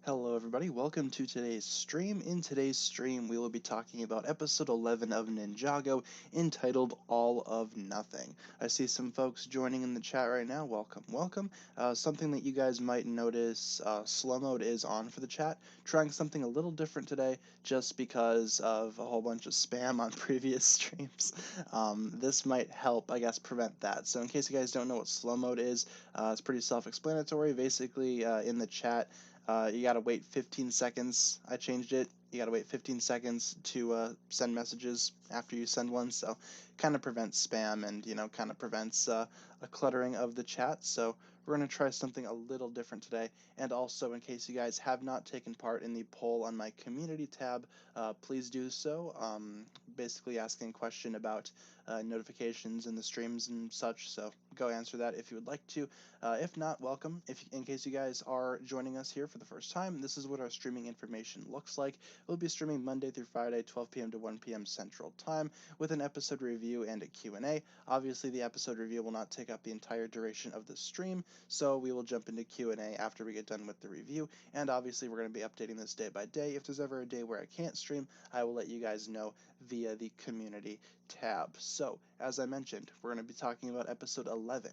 Hello everybody, welcome to today's stream. In today's stream, we will be talking about episode 11 of Ninjago, entitled All of Nothing. I see some folks joining in the chat right now. Welcome, welcome. Something that you guys might notice, slow mode is on for the chat. Trying something a little different today, just because of a whole bunch of spam on previous streams. This might help, I guess, prevent that. So in case you guys don't know what slow mode is, it's pretty self-explanatory. Basically, in the chat, you gotta wait 15 seconds. I changed it. You gotta wait 15 seconds to send messages after you send one, so kind of prevents spam and kind of prevents a cluttering of the chat. So we're gonna try something a little different today. And also, in case you guys have not taken part in the poll on my community tab, please do so. Basically asking a question about notifications in the streams and such. So go answer that if you would like to. If not, welcome. In case you guys are joining us here for the first time, this is what our streaming information looks like. We'll be streaming Monday through Friday, 12 p.m. to 1 p.m. Central Time, with an episode review and a Q&A. Obviously, the episode review will not take up the entire duration of the stream, so we will jump into Q&A after we get done with the review. And obviously, we're going to be updating this day by day. If there's ever a day where I can't stream, I will let you guys know via the community tab. So, as I mentioned, we're going to be talking about episode 11.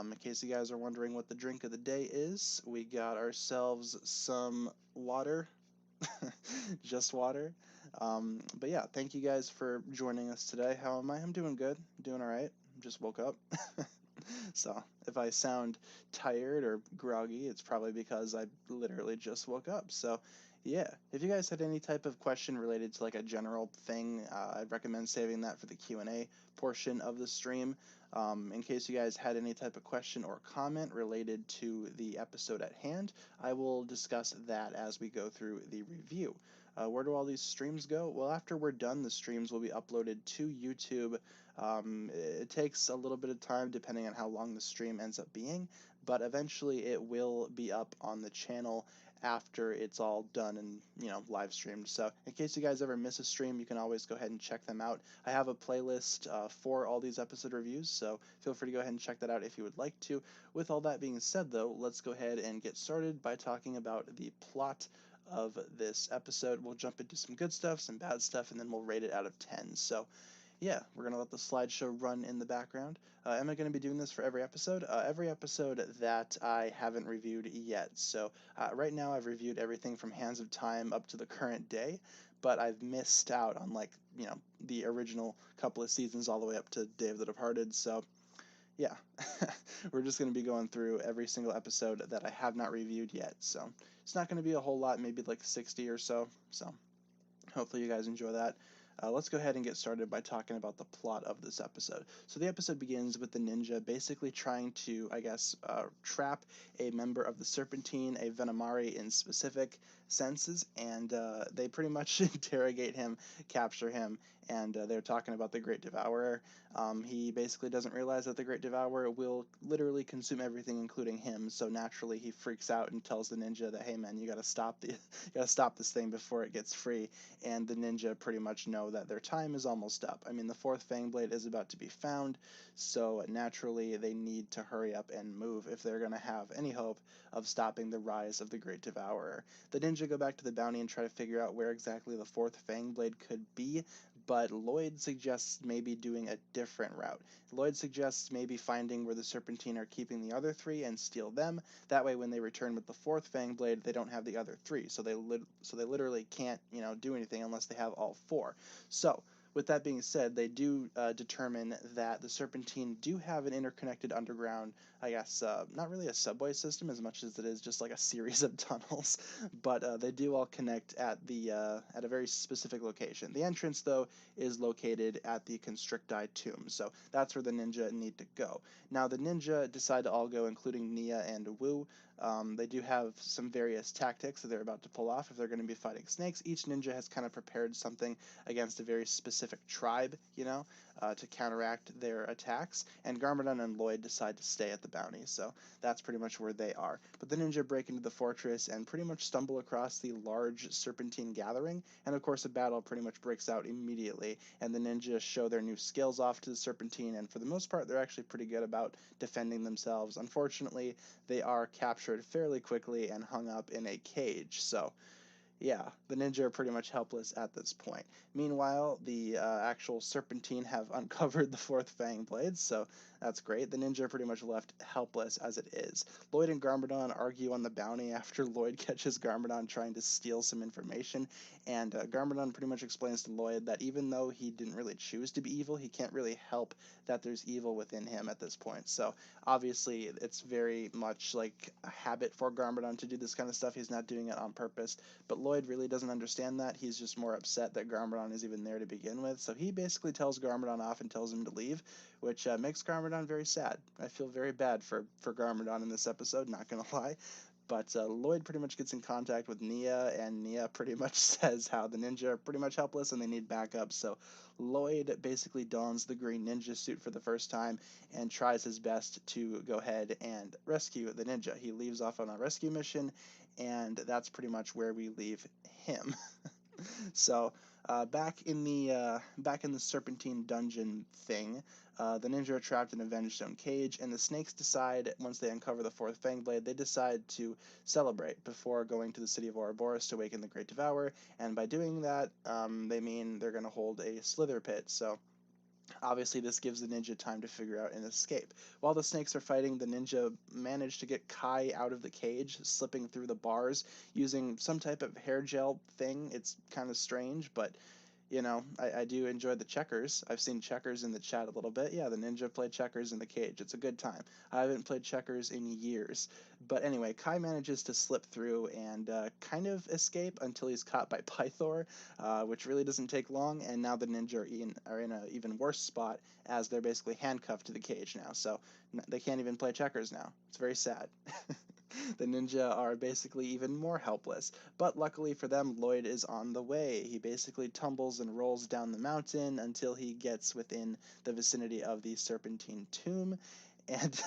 In case you guys are wondering what the drink of the day is, we got ourselves some water. Just water. But yeah, thank you guys for joining us today. How am I? I'm doing good. Doing all right. Just woke up. So if I sound tired or groggy, it's probably because I literally just woke up. So yeah, if you guys had any type of question related to like a general thing, I'd recommend saving that for the Q&A portion of the stream. In case you guys had any type of question or comment related to the episode at hand, I will discuss that as we go through the review. Where do all these streams go? Well, after we're done, the streams will be uploaded to YouTube. It takes a little bit of time depending on how long the stream ends up being, but eventually it will be up on the channel after it's all done and live streamed. So in case you guys ever miss a stream, you can always go ahead and check them out. I have a playlist for all these episode reviews, so feel free to go ahead and check that out if you would like to. With all that being said, though, let's go ahead and get started by talking about the plot of this episode. We'll jump into some good stuff, some bad stuff, and then we'll rate it out of 10. So yeah, we're going to let the slideshow run in the background. Am I going to be doing this for every episode? Every episode that I haven't reviewed yet. So right now I've reviewed everything from Hands of Time up to the current day, but I've missed out on the original couple of seasons all the way up to Day of the Departed. So yeah, we're just going to be going through every single episode that I have not reviewed yet. So it's not going to be a whole lot, maybe like 60 or so. So hopefully you guys enjoy that. Let's go ahead and get started by talking about the plot of this episode. So the episode begins with the ninja basically trying to, I guess, trap a member of the Serpentine, a Venomari in specific senses, and they pretty much interrogate him, capture him, and they're talking about the Great Devourer. He basically doesn't realize that the Great Devourer will literally consume everything, including him. So naturally, he freaks out and tells the ninja that, "Hey, man, you gotta stop this thing before it gets free." And the ninja pretty much know that their time is almost up. I mean, the fourth Fang Blade is about to be found, so naturally they need to hurry up and move if they're going to have any hope of stopping the rise of the Great Devourer. The ninja go back to the bounty and try to figure out where exactly the fourth Fang Blade could be, but Lloyd suggests maybe doing a different route. Lloyd suggests maybe finding where the Serpentine are keeping the other three and steal them. That way, when they return with the fourth Fang Blade, they don't have the other three, so they literally can't do anything unless they have all four. So with that being said, they do determine that the Serpentine do have an interconnected underground, I guess, not really a subway system as much as it is just like a series of tunnels, but they do all connect at at a very specific location. The entrance, though, is located at the Constricti tomb, so that's where the ninja need to go. Now, the ninja decide to all go, including Nia and Wu. They do have some various tactics that they're about to pull off if they're going to be fighting snakes. Each ninja has kind of prepared something against a very specific tribe, to counteract their attacks, and Garmadon and Lloyd decide to stay at the bounty, so that's pretty much where they are. But the ninja break into the fortress and pretty much stumble across the large serpentine gathering, and of course a battle pretty much breaks out immediately, and the ninja show their new skills off to the serpentine, and for the most part they're actually pretty good about defending themselves. Unfortunately, they are captured fairly quickly and hung up in a cage, so yeah, the ninja are pretty much helpless at this point. Meanwhile, the actual serpentine have uncovered the fourth fang blades, so that's great. The ninja are pretty much left helpless as it is. Lloyd and Garmadon argue on the bounty after Lloyd catches Garmadon trying to steal some information, and Garmadon pretty much explains to Lloyd that even though he didn't really choose to be evil, he can't really help that there's evil within him at this point. So obviously, it's very much like a habit for Garmadon to do this kind of stuff. He's not doing it on purpose, but Lloyd really doesn't understand that. He's just more upset that Garmadon is even there to begin with. So he basically tells Garmadon off and tells him to leave, which makes Garmadon very sad. I feel very bad for Garmadon in this episode, not going to lie. But Lloyd pretty much gets in contact with Nia, and Nia pretty much says how the ninja are pretty much helpless and they need backup. So Lloyd basically dons the green ninja suit for the first time and tries his best to go ahead and rescue the ninja. He leaves off on a rescue mission, and that's pretty much where we leave him. So back in the serpentine dungeon thing, the ninja are trapped in a Vengestone cage, and the snakes decide, once they uncover the fourth fang blade, they decide to celebrate before going to the city of Ouroboros to awaken the Great Devourer, and by doing that, they mean they're going to hold a slither pit. So obviously, this gives the ninja time to figure out an escape. While the snakes are fighting, the ninja manage to get Kai out of the cage, slipping through the bars using some type of hair gel thing. It's kind of strange, but I do enjoy the checkers. I've seen checkers in the chat a little bit. Yeah, the ninja played checkers in the cage. It's a good time. I haven't played checkers in years. But anyway, Kai manages to slip through and kind of escape until he's caught by Pythor, which really doesn't take long. And now the ninja are in an even worse spot as they're basically handcuffed to the cage now. So they can't even play checkers now. It's very sad. The ninja are basically even more helpless. But luckily for them, Lloyd is on the way. He basically tumbles and rolls down the mountain until he gets within the vicinity of the Serpentine Tomb. And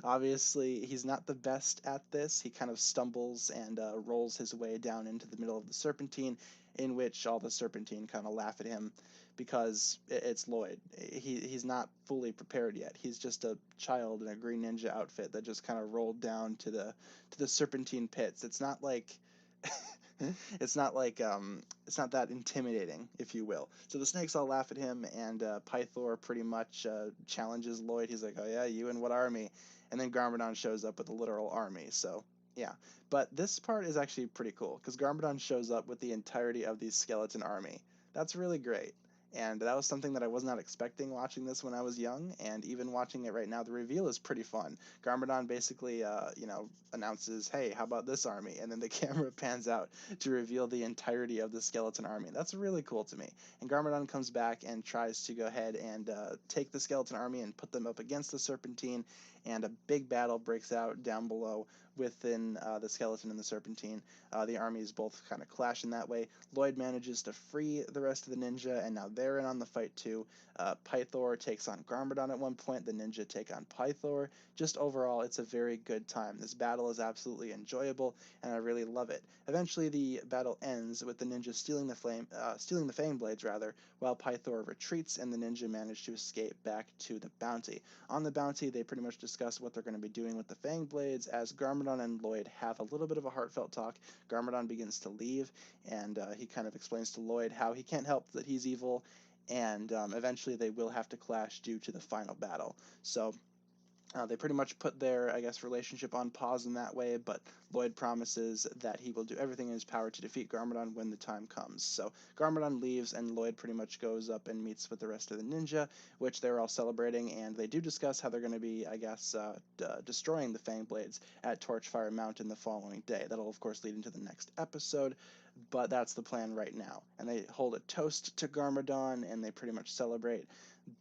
obviously, he's not the best at this. He kind of stumbles and rolls his way down into the middle of the Serpentine, in which all the Serpentine kind of laugh at him because it's Lloyd. He's not fully prepared yet. He's just a child in a green ninja outfit that just kind of rolled down to the Serpentine pits. It's not like it's not that intimidating, if you will. So the snakes all laugh at him, and Pythor pretty much challenges Lloyd. He's like, "Oh yeah, you and what army?" And then Garmadon shows up with a literal army. So yeah, but this part is actually pretty cool because Garmadon shows up with the entirety of the skeleton army. That's really great. And that was something that I was not expecting watching this when I was young, and even watching it right now, the reveal is pretty fun. Garmadon basically, announces, "Hey, how about this army?" And then the camera pans out to reveal the entirety of the skeleton army. That's really cool to me. And Garmadon comes back and tries to go ahead and take the skeleton army and put them up against the Serpentine, and a big battle breaks out down below within the skeleton and the Serpentine. The armies both kind of clash in that way. Lloyd manages to free the rest of the ninja, and now they're in on the fight too. Pythor takes on Garmadon at one point. The ninja take on Pythor. Just overall, it's a very good time. This battle is absolutely enjoyable, and I really love it. Eventually, the battle ends with the ninja stealing the fang blades rather, while Pythor retreats, and the ninja manage to escape back to the bounty. On the bounty, they pretty much discuss what they're going to be doing with the fang blades, as Garmadon and Lloyd have a little bit of a heartfelt talk. Garmadon begins to leave, and he kind of explains to Lloyd how he can't help that he's evil, and eventually they will have to clash due to the final battle. So they pretty much put their, I guess, relationship on pause in that way, but Lloyd promises that he will do everything in his power to defeat Garmadon when the time comes. So Garmadon leaves, and Lloyd pretty much goes up and meets with the rest of the ninja, which they're all celebrating, and they do discuss how they're going to be, I guess, destroying the Fang Blades at Torchfire Mountain the following day. That'll, of course, lead into the next episode, but that's the plan right now. And they hold a toast to Garmadon, and they pretty much celebrate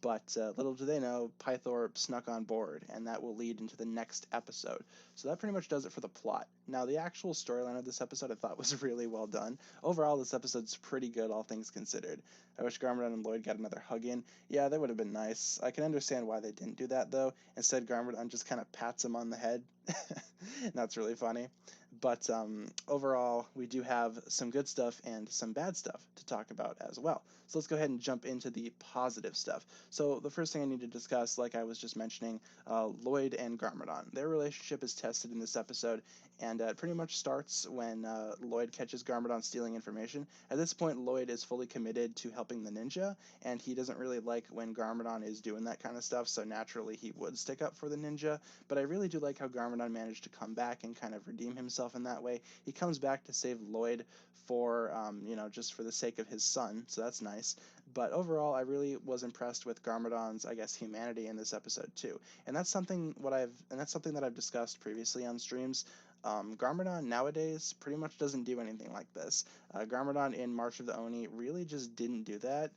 But little do they know, Pythor snuck on board, and that will lead into the next episode. So that pretty much does it for the plot. Now, the actual storyline of this episode I thought was really well done. Overall, this episode's pretty good, all things considered. I wish Garmadon and Lloyd got another hug in. Yeah, that would have been nice. I can understand why they didn't do that, though. Instead, Garmadon just kind of pats him on the head. That's really funny. But overall, we do have some good stuff and some bad stuff to talk about as well. So let's go ahead and jump into the positive stuff. So the first thing I need to discuss, like I was just mentioning, Lloyd and Garmadon. Their relationship is tested in this episode, and it pretty much starts when Lloyd catches Garmadon stealing information. At this point, Lloyd is fully committed to helping the ninja, and he doesn't really like when Garmadon is doing that kind of stuff, so naturally he would stick up for the ninja. But I really do like how Garmadon managed to come back and kind of redeem himself in that way. He comes back to save Lloyd for, just for the sake of his son, so that's nice. But overall, I really was impressed with Garmadon's, I guess, humanity in this episode too, and that's something that I've discussed previously on streams. Garmadon nowadays pretty much doesn't do anything like this. Garmadon in March of the Oni really just didn't do that.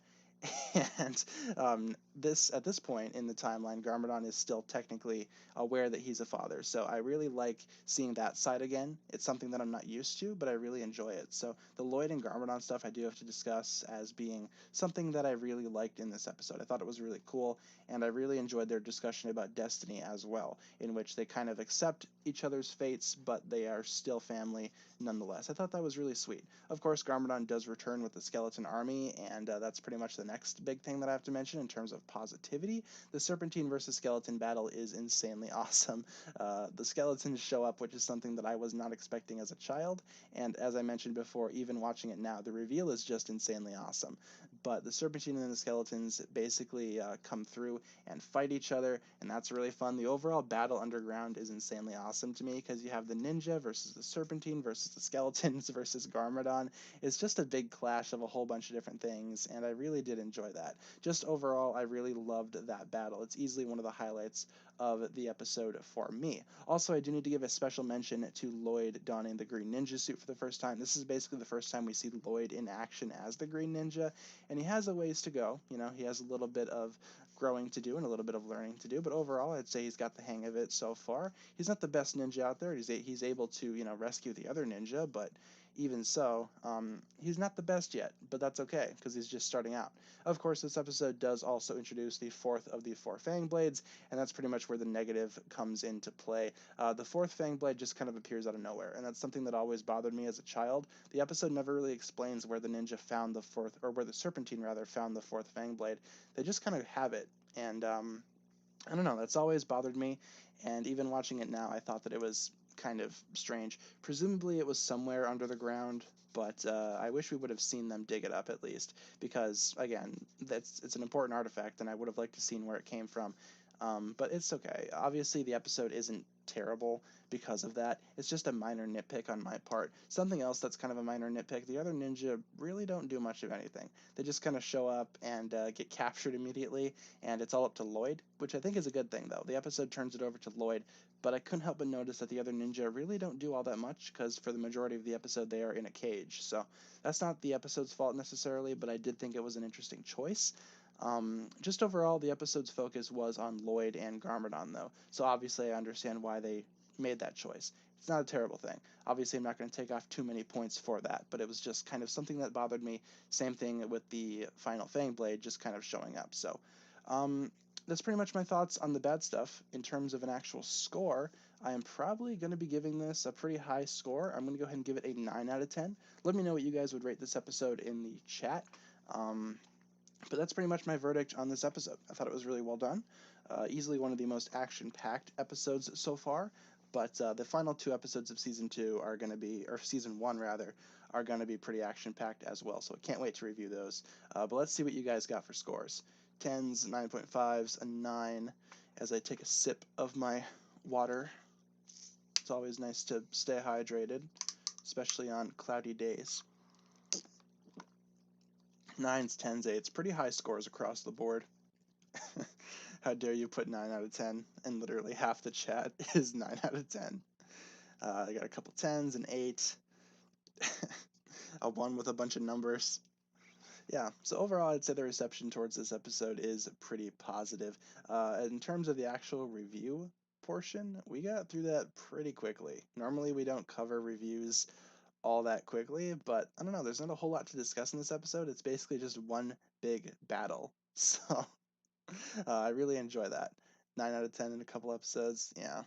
And this at this point in the timeline, Garmadon is still technically aware that he's a father. So I really like seeing that side again. It's something that I'm not used to, but I really enjoy it. So the Lloyd and Garmadon stuff I do have to discuss as being something that I really liked in this episode. I thought it was really cool, and I really enjoyed their discussion about destiny as well, in which they kind of accept each other's fates, but they are still family nonetheless. I thought that was really sweet. Of course, Garmadon does return with the skeleton army, and that's pretty much the next big thing that I have to mention in terms of positivity. The Serpentine versus Skeleton battle is insanely awesome. The skeletons show up, which is something that I was not expecting as a child, and as I mentioned before, even watching it now, the reveal is just insanely awesome. But the Serpentine and the skeletons basically come through and fight each other, and that's really fun. The overall battle underground is insanely awesome to me because you have the ninja versus the Serpentine versus the skeletons versus Garmadon. It's just a big clash of a whole bunch of different things, and I really did enjoy that. Just overall, I really loved that battle. It's easily one of the highlights of the episode for me. Also, I do need to give a special mention to Lloyd donning the green ninja suit for the first time. This is basically the first time we see Lloyd in action as the green ninja, and he has a ways to go. He has a little bit of growing to do and a little bit of learning to do, but overall, I'd say he's got the hang of it so far. He's not the best ninja out there. He's able to, rescue the other ninja, but even so, he's not the best yet, but that's okay because he's just starting out. Of course, this episode does also introduce the fourth of the four Fang Blades, and that's pretty much where the negative comes into play. The fourth Fang Blade just kind of appears out of nowhere, and that's something that always bothered me as a child. The episode never really explains where the ninja found the fourth, or where the Serpentine rather found the fourth Fang Blade. They just kind of have it, and I don't know, that's always bothered me, and even watching it now, I thought that it was kind of strange. Presumably it was somewhere under the ground, but I wish we would have seen them dig it up at least, because again, it's an important artifact, and I would have liked to seen where it came from. But it's okay. Obviously, the episode isn't terrible because of that. It's just a minor nitpick on my part. Something else that's kind of a minor nitpick, the other ninja really don't do much of anything. They just kind of show up and get captured immediately, and it's all up to Lloyd, which I think is a good thing, though. The episode turns it over to Lloyd, but I couldn't help but notice that the other ninja really don't do all that much, because for the majority of the episode, they are in a cage. So that's not the episode's fault necessarily, but I did think it was an interesting choice. Just overall, the episode's focus was on Lloyd and Garmadon, though, so obviously I understand why they made that choice. It's not a terrible thing. Obviously, I'm not going to take off too many points for that, but it was just kind of something that bothered me. Same thing with the final Fang Blade just kind of showing up. So, that's pretty much my thoughts on the bad stuff. In terms of an actual score, I am probably going to be giving this a pretty high score. I'm going to go ahead and give it a 9 out of 10. Let me know what you guys would rate this episode in the chat. But that's pretty much my verdict on this episode. I thought it was really well done. Easily one of the most action-packed episodes so far. But the final two episodes of season 2 are going to be, or season 1 rather, are going to be pretty action-packed as well. So I can't wait to review those. But let's see what you guys got for scores. 10s, 9.5s, a 9 as I take a sip of my water. It's always nice to stay hydrated, especially on cloudy days. 9s, 10s, 8s, pretty high scores across the board. How dare you put 9 out of 10, and literally half the chat is 9 out of 10. I got a couple 10s, an 8, a 1 with a bunch of numbers. Yeah, so overall, I'd say the reception towards this episode is pretty positive. In terms of the actual review portion, we got through that pretty quickly. Normally, we don't cover reviews all that quickly, but I don't know, there's not a whole lot to discuss in this episode. It's basically just one big battle. So I really enjoy that. 9 out of 10 in a couple episodes. Yeah.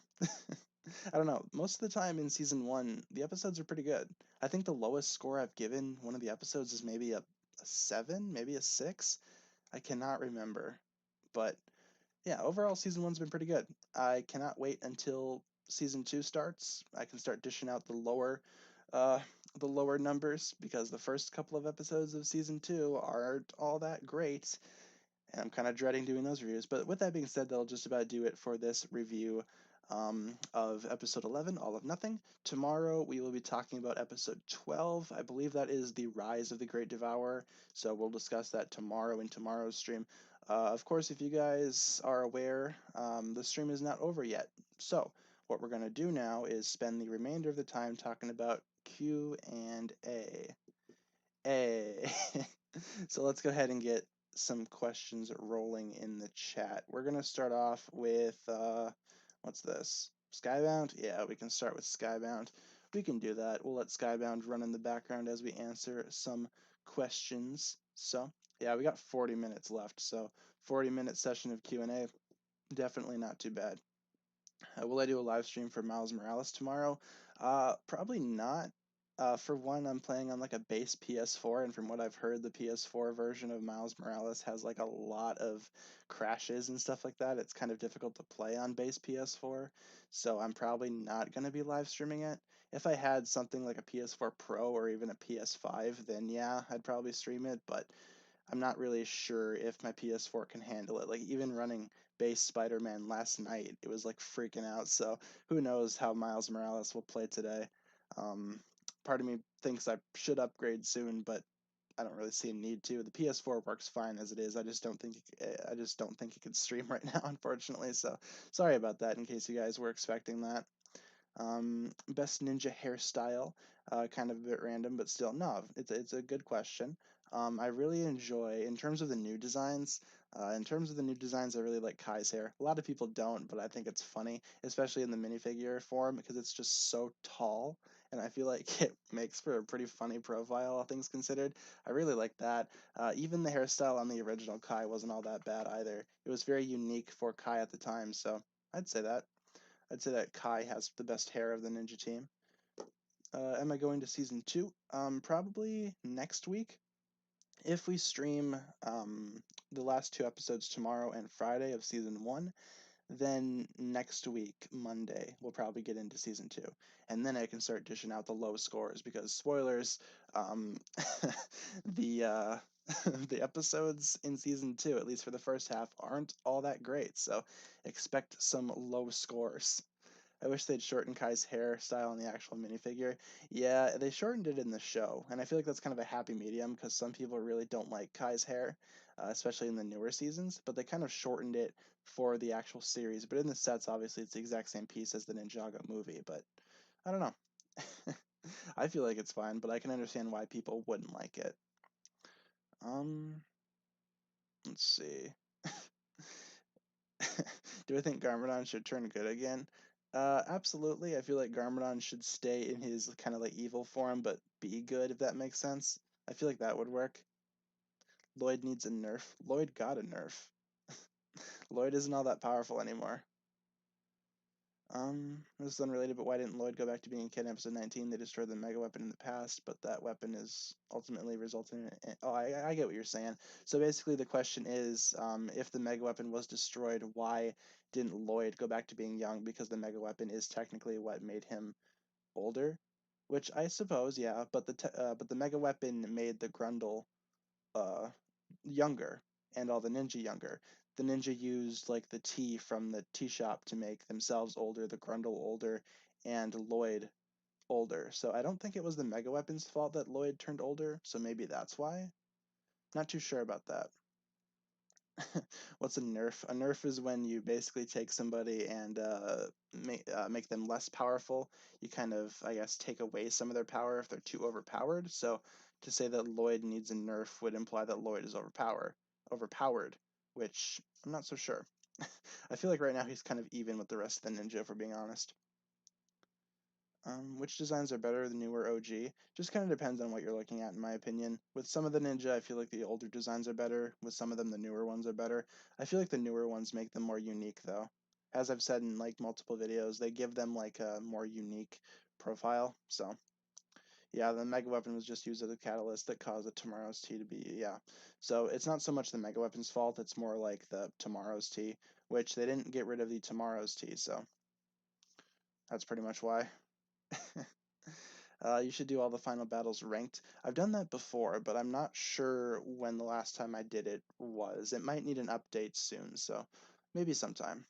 I don't know. Most of the time in season one, the episodes are pretty good. I think the lowest score I've given one of the episodes is maybe a 7, maybe a 6. I cannot remember. But yeah, overall, season one's been pretty good. I cannot wait until season two starts. I can start dishing out uh, the lower numbers because the first couple of episodes of season two aren't all that great, and I'm kind of dreading doing those reviews. But with that being said, that'll just about do it for this review of episode 11, All of Nothing. Tomorrow we will be talking about episode 12. I believe that is the Rise of the Great Devourer. So we'll discuss that tomorrow in tomorrow's stream. Of course, if you guys are aware, the stream is not over yet. So what we're going to do now is spend the remainder of the time talking about Q and A. A. So let's go ahead and get some questions rolling in the chat. We're going to start off with, what's this? Skybound? Yeah, we can start with Skybound. We can do that. We'll let Skybound run in the background as we answer some questions. So, yeah, we got 40 minutes left. So, 40-minute session of Q&A. Definitely not too bad. Will I do a live stream for Miles Morales tomorrow? Probably not. For one, I'm playing on like a base PS4, and from what I've heard, the PS4 version of Miles Morales has like a lot of crashes and stuff like that. It's kind of difficult to play on base PS4, so I'm probably not going to be live streaming it. If I had something like a PS4 Pro or even a PS5, then yeah, I'd probably stream it, but I'm not really sure if my PS4 can handle it. Like even running base Spider-Man last night, it was like freaking out. So who knows how Miles Morales will play today. Um, Part of me thinks I should upgrade soon, but I don't really see a need to. The PS4 works fine as it is. I just don't think it can stream right now, unfortunately. So sorry about that. In case you guys were expecting that. Best ninja hairstyle, kind of a bit random, but still, no, it's a good question. I really enjoy, in terms of the new designs, I really like Kai's hair. A lot of people don't, but I think it's funny, especially in the minifigure form, because it's just so tall, and I feel like it makes for a pretty funny profile, all things considered. I really like that. Even the hairstyle on the original Kai wasn't all that bad either. It was very unique for Kai at the time, so I'd say that. I'd say that Kai has the best hair of the ninja team. Am I going to season two? Probably next week. If we stream the last two episodes tomorrow and Friday of season one, then next week, Monday, we'll probably get into season two. And then I can start dishing out the low scores because spoilers, the the episodes in season two, at least for the first half, aren't all that great. So expect some low scores. I wish they'd shortened Kai's hairstyle in the actual minifigure. Yeah, they shortened it in the show, and I feel like that's kind of a happy medium because some people really don't like Kai's hair, especially in the newer seasons. But they kind of shortened it for the actual series. But in the sets, obviously, it's the exact same piece as the Ninjago movie. But I don't know. I feel like it's fine, but I can understand why people wouldn't like it. Um, let's see. Do I think Garmadon should turn good again? Absolutely. I feel like Garmadon should stay in his kind of like evil form, but be good, if that makes sense. I feel like that would work. Lloyd needs a nerf. Lloyd got a nerf. Lloyd isn't all that powerful anymore. This is unrelated, but why didn't Lloyd go back to being a kid in episode 19? They destroyed the mega weapon in the past, but that weapon is ultimately resulting in. Oh, I get what you're saying. So basically, the question is, if the mega weapon was destroyed, why didn't Lloyd go back to being young? Because the mega weapon is technically what made him older, which I suppose, yeah. But the mega weapon made the Grundle uh, younger and all the ninja younger. The ninja used like the tea from the tea shop to make themselves older, the Grundle older, and Lloyd older. So I don't think it was the mega weapon's fault that Lloyd turned older. So maybe that's why. Not too sure about that. What's a nerf? A nerf is when you basically take somebody and make them less powerful. You kind of, I guess, take away some of their power if they're too overpowered. So to say that Lloyd needs a nerf would imply that Lloyd is overpowered, which I'm not so sure. I feel like right now he's kind of even with the rest of the ninja, if we're being honest. Which designs are better, the newer OG? Just kind of depends on what you're looking at, in my opinion. With some of the Ninja, I feel like the older designs are better. With some of them, the newer ones are better. I feel like the newer ones make them more unique, though. As I've said in like multiple videos, they give them like a more unique profile. So yeah, the Mega Weapon was just used as a catalyst that caused the Tomorrow's Tea to be, yeah. So it's not so much the Mega Weapon's fault, it's more like the Tomorrow's Tea, which they didn't get rid of the Tomorrow's Tea, so that's pretty much why. You should do all the final battles ranked. I've done that before, but I'm not sure when the last time I did it was. It might need an update soon, so maybe sometime.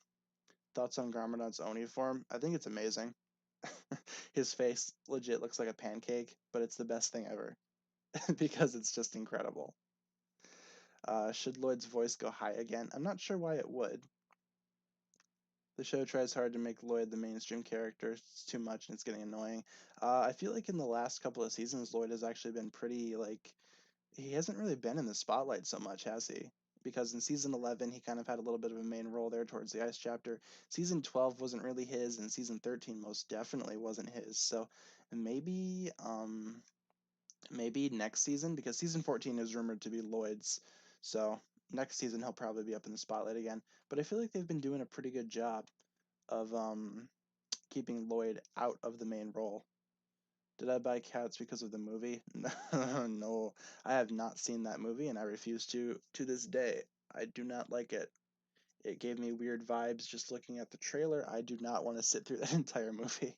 Thoughts on Garmadon's Oni form? I think it's amazing. His face legit looks like a pancake, but it's the best thing ever because it's just incredible. Should Lloyd's voice go high again? I'm not sure why it would. The show tries hard to make Lloyd the mainstream character. It's too much and it's getting annoying. I feel like in the last couple of seasons, Lloyd has actually been pretty, like, he hasn't really been in the spotlight so much, has he? Because in season 11, he kind of had a little bit of a main role there towards the ice chapter. Season 12 wasn't really his, and season 13 most definitely wasn't his. So maybe, maybe next season, because season 14 is rumored to be Lloyd's. So next season, he'll probably be up in the spotlight again. But I feel like they've been doing a pretty good job of keeping Lloyd out of the main role. Did I buy Cats because of the movie? No, I have not seen that movie, and I refuse to this day. I do not like it. It gave me weird vibes just looking at the trailer. I do not want to sit through that entire movie.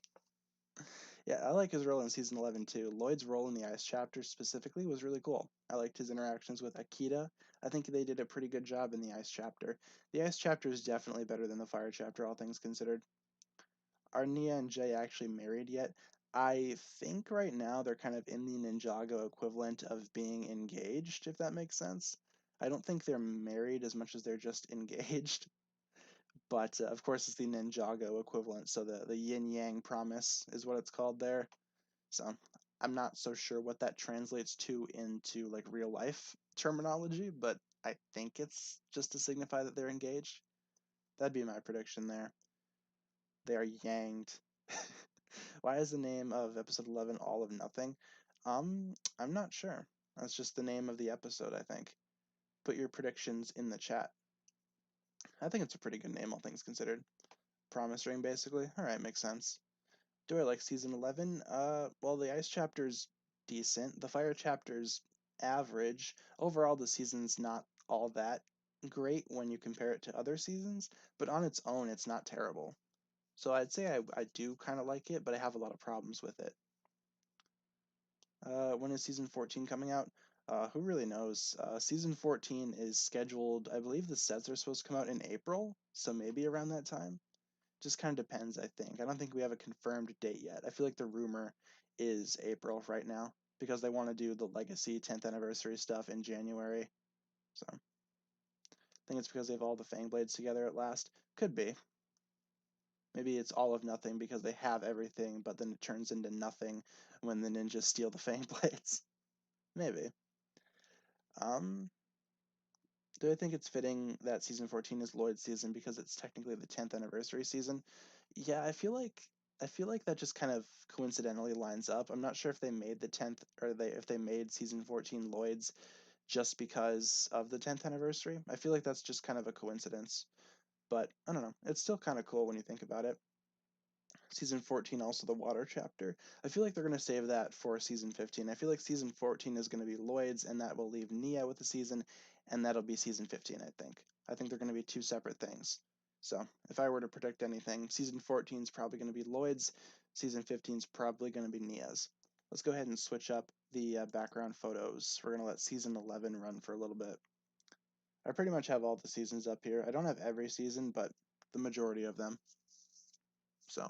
Yeah, I like his role in season 11 too. Lloyd's role in the Ice chapter specifically was really cool. I liked his interactions with Akita. I think they did a pretty good job in the Ice chapter. The Ice chapter is definitely better than the Fire chapter, all things considered. Are Nia and Jay actually married yet? I think right now they're kind of in the Ninjago equivalent of being engaged, if that makes sense. I don't think they're married as much as they're just engaged, but of course it's the Ninjago equivalent, so the yin yang promise is what it's called there. So I'm not so sure what that translates to into like real life terminology, but I think it's just to signify that they're engaged. That'd be my prediction there. They are yanged. Why is the name of episode 11 All of Nothing? I'm not sure. That's just the name of the episode, I think. Put your predictions in the chat. I think it's a pretty good name, all things considered. Promise ring, basically. Alright, makes sense. Do I like season 11? Well, the ice chapter's decent. The fire chapter's average. Overall, the season's not all that great when you compare it to other seasons, but on its own, it's not terrible. So I'd say I do kind of like it, but I have a lot of problems with it. When is season 14 coming out? Who really knows? Season 14 is scheduled, I believe the sets are supposed to come out in April, so maybe around that time. Just kind of depends, I think. I don't think we have a confirmed date yet. I feel like the rumor is April right now because they want to do the Legacy 10th anniversary stuff in January. So I think it's because they have all the Fang Blades together at last. Could be. Maybe it's all of nothing because they have everything, but then it turns into nothing when the ninjas steal the Fang Blades. Maybe. Um, do I think it's fitting that season 14 is Lloyd's season because it's technically the 10th anniversary season? Yeah, I feel like that just kind of coincidentally lines up. I'm not sure if they made the 10th or if they made season 14 Lloyd's just because of the 10th anniversary. I feel like that's just kind of a coincidence. But I don't know. It's still kind of cool when you think about it. Season 14 also the water chapter. I feel like they're going to save that for season 15. I feel like season 14 is going to be Lloyd's and that will leave Nia with the season and that'll be season 15, I think. I think they're going to be two separate things. So, if I were to predict anything, season 14 is probably going to be Lloyd's, season 15 is probably going to be Nia's. Let's go ahead and switch up the background photos. We're going to let season 11 run for a little bit. I pretty much have all the seasons up here. I don't have every season, but the majority of them. So,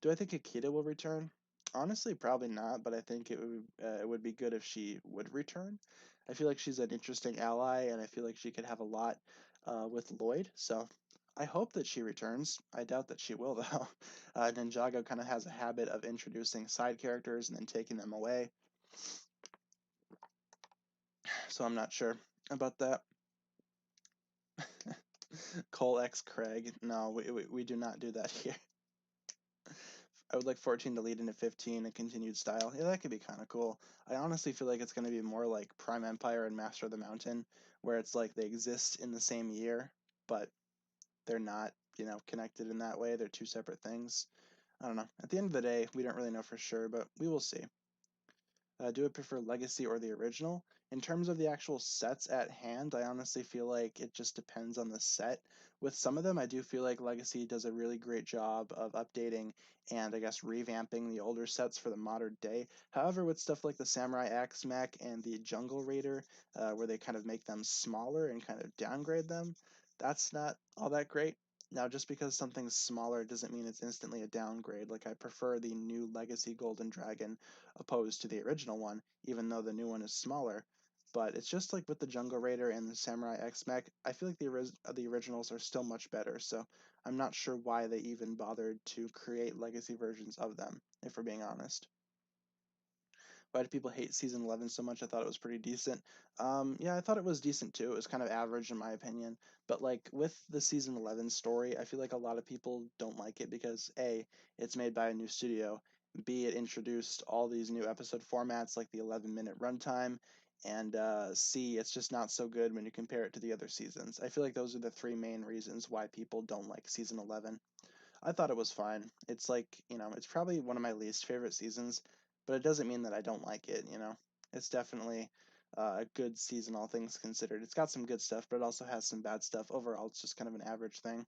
do I think Akita will return? Honestly, probably not, but I think it would be good if she would return. I feel like she's an interesting ally, and I feel like she could have a lot with Lloyd. So I hope that she returns. I doubt that she will, though. Ninjago kind of has a habit of introducing side characters and then taking them away, so I'm not sure about that. Cole X Craig. No, we do not do that here. I would like 14 to lead into 15 and continued style. Yeah, that could be kind of cool. I honestly feel like it's going to be more like Prime Empire and Master of the Mountain, where it's like they exist in the same year, but they're not, connected in that way. They're two separate things. I don't know. At the end of the day, we don't really know for sure, but we will see. Do I prefer Legacy or the original? In terms of the actual sets at hand, I honestly feel like it just depends on the set. With some of them, I do feel like Legacy does a really great job of updating and I guess revamping the older sets for the modern day. However, with stuff like the Samurai Axe mech and the Jungle Raider, where they kind of make them smaller and kind of downgrade them, that's not all that great. Now, just because something's smaller doesn't mean it's instantly a downgrade. Like, I prefer the new Legacy Golden Dragon opposed to the original one, even though the new one is smaller. But it's just like with the Jungle Raider and the Samurai X mech, I feel like the originals are still much better, so I'm not sure why they even bothered to create legacy versions of them, if we're being honest. Why do people hate season 11 so much? I thought it was pretty decent. Yeah, I thought it was decent too. It was kind of average in my opinion. But like with the season 11 story, I feel like a lot of people don't like it because A, it's made by a new studio. B, it introduced all these new episode formats like the 11-minute runtime. And C, it's just not so good when you compare it to the other seasons. I feel like those are the three main reasons why people don't like season 11. I thought it was fine. It's like, it's probably one of my least favorite seasons, but it doesn't mean that I don't like it. It's definitely a good season, all things considered. It's got some good stuff, but it also has some bad stuff. Overall, it's just kind of an average thing.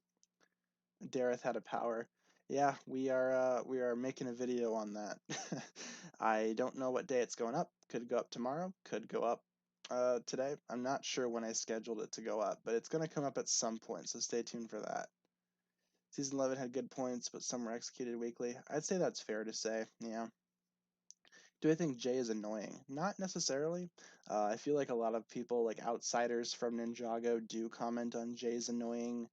Dareth had a power. Yeah, we are making a video on that. I don't know what day it's going up. Could go up tomorrow, could go up today. I'm not sure when I scheduled it to go up, but it's going to come up at some point, so stay tuned for that. Season 11 had good points, but some were executed weakly. I'd say that's fair to say, yeah. Do I think Jay is annoying? Not necessarily. I feel like a lot of people, like outsiders from Ninjago, do comment on Jay's annoying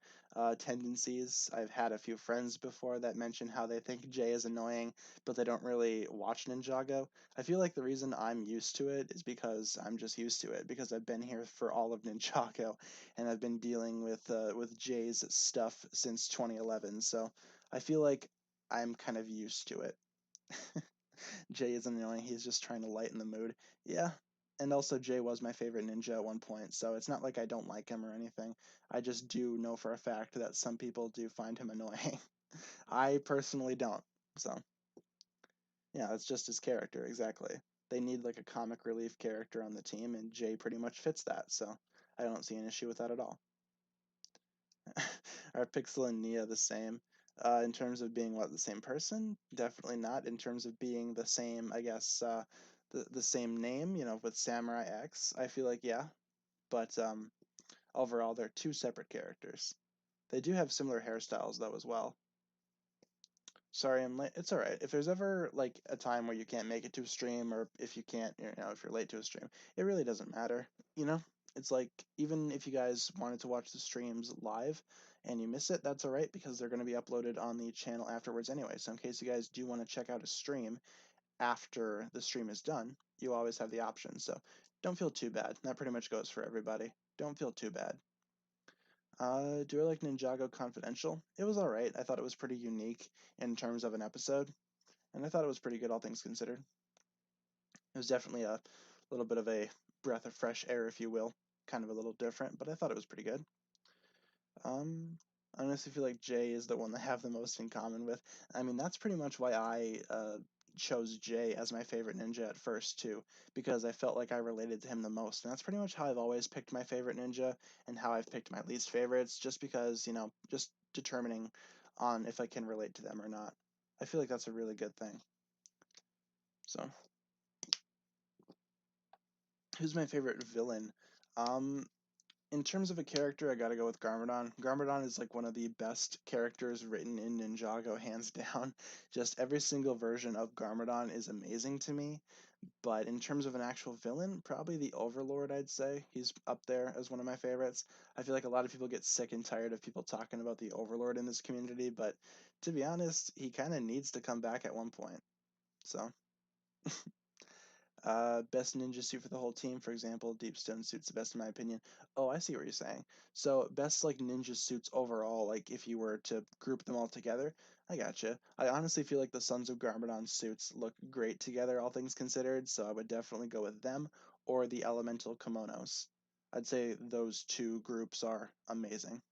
tendencies. I've had a few friends before that mention how they think Jay is annoying, but they don't really watch Ninjago. I feel like the reason I'm used to it is because I'm just used to it, because I've been here for all of Ninjago, and I've been dealing with Jay's stuff since 2011. So I feel like I'm kind of used to it. Jay is annoying. He's just trying to lighten the mood. Yeah. And also, Jay was my favorite ninja at one point, so it's not like I don't like him or anything. I just do know for a fact that some people do find him annoying. I personally don't. So, yeah, it's just his character, exactly. They need like a comic relief character on the team, and Jay pretty much fits that, so I don't see an issue with that at all. Are Pixel and Nia the same? In terms of being what, the same person? Definitely not. In terms of being the same, I guess, the same name, with Samurai X, I feel like yeah. But overall, they're two separate characters. They do have similar hairstyles though as well. Sorry, I'm late. It's all right. If there's ever like a time where you can't make it to a stream, or if you can't, if you're late to a stream, it really doesn't matter. You know, it's like even if you guys wanted to watch the streams live and you miss it, that's all right because they're going to be uploaded on the channel afterwards anyway. So in case you guys do want to check out a stream after the stream is done, you always have the option. So don't feel too bad. That pretty much goes for everybody. Don't feel too bad. Do I like Ninjago Confidential? It was alright. I thought it was pretty unique in terms of an episode, and I thought it was pretty good, all things considered. It was definitely a little bit of a breath of fresh air, if you will. Kind of a little different, but I thought it was pretty good. I honestly feel like Jay is the one that I have the most in common with. I mean, that's pretty much why I chose Jay as my favorite ninja at first, too, because I felt like I related to him the most. And that's pretty much how I've always picked my favorite ninja and how I've picked my least favorites, just because, just determining on if I can relate to them or not. I feel like that's a really good thing. So, who's my favorite villain? Um, In terms of a character, I gotta go with Garmadon. Garmadon is like one of the best characters written in Ninjago, hands down. Just every single version of Garmadon is amazing to me. But in terms of an actual villain, probably the Overlord, I'd say. He's up there as one of my favorites. I feel like a lot of people get sick and tired of people talking about the Overlord in this community, but to be honest, he kind of needs to come back at one point. So, best ninja suit for the whole team, for example, Deep Stone suit's the best in my opinion. Oh, I see what you're saying. So, best like ninja suits overall, like if you were to group them all together, I gotcha. I honestly feel like the Sons of Garmadon suits look great together, all things considered, so I would definitely go with them or the Elemental Kimonos. I'd say those two groups are amazing.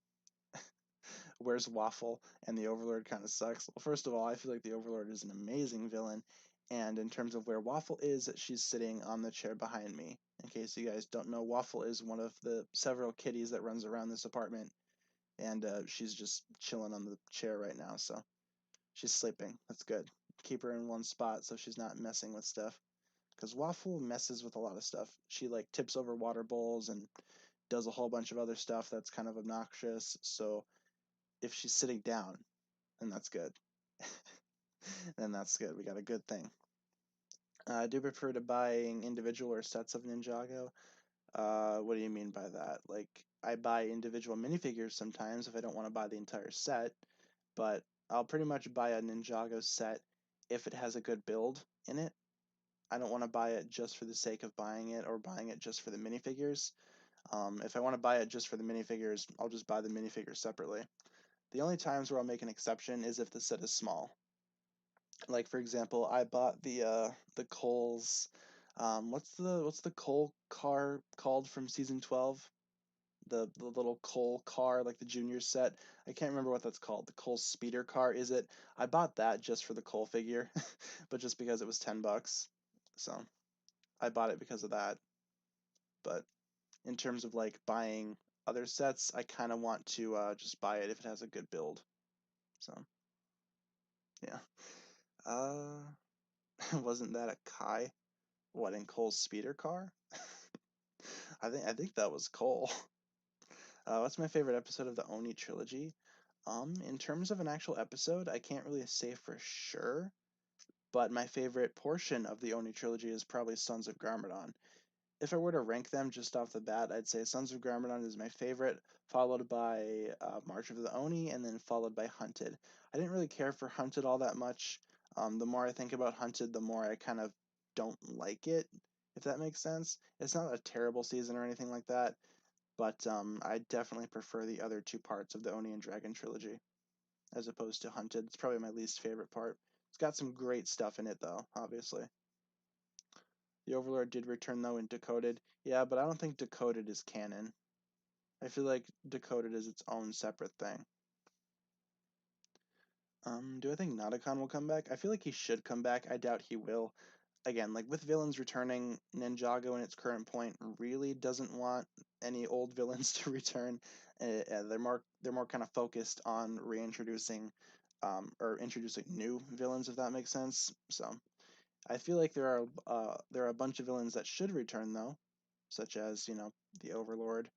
Where's Waffle and the Overlord kind of sucks. Well, first of all, I feel like the Overlord is an amazing villain, and in terms of where Waffle is, she's sitting on the chair behind me. In case you guys don't know, Waffle is one of the several kitties that runs around this apartment, and she's just chilling on the chair right now, so she's sleeping. That's good. Keep her in one spot so she's not messing with stuff. Because Waffle messes with a lot of stuff. She like tips over water bowls and does a whole bunch of other stuff that's kind of obnoxious. So if she's sitting down, then that's good. Then that's good. We got a good thing. I do prefer to buying individual or sets of Ninjago. What do you mean by that? Like, I buy individual minifigures sometimes if I don't want to buy the entire set, but I'll pretty much buy a Ninjago set if it has a good build in it. I don't want to buy it just for the sake of buying it or buying it just for the minifigures. If I want to buy it just for the minifigures, I'll just buy the minifigures separately. The only times where I'll make an exception is if the set is small. Like for example, I bought the Cole's what's the Cole car called from season 12? The little Cole car, like the junior set. I can't remember what that's called. The Cole speeder car, is it? I bought that just for the Cole figure, but just because it was $10. So I bought it because of that. But in terms of like buying other sets, I kind of want to just buy it if it has a good build. So yeah. Uh, wasn't that a Kai? What, in Cole's speeder car? I think that was Cole. What's my favorite episode of the Oni trilogy? In terms of an actual episode, I can't really say for sure, but my favorite portion of the Oni trilogy is probably Sons of Garmadon. If I were to rank them just off the bat, I'd say Sons of Garmadon is my favorite, followed by March of the Oni, and then followed by Hunted. I didn't really care for Hunted all that much. The more I think about Hunted, the more I kind of don't like it, if that makes sense. It's not a terrible season or anything like that, but I definitely prefer the other two parts of the Oni and Dragon trilogy as opposed to Hunted. It's probably my least favorite part. It's got some great stuff in it, though, obviously. The Overlord did return, though, in Decoded. Yeah, but I don't think Decoded is canon. I feel like Decoded is its own separate thing. Do I think Nadakon will come back? I feel like he should come back. I doubt he will. Again, like with villains returning, Ninjago in its current point really doesn't want any old villains to return. They're more kind of focused on reintroducing or introducing new villains, if that makes sense. So I feel like there are a bunch of villains that should return though, such as the Overlord,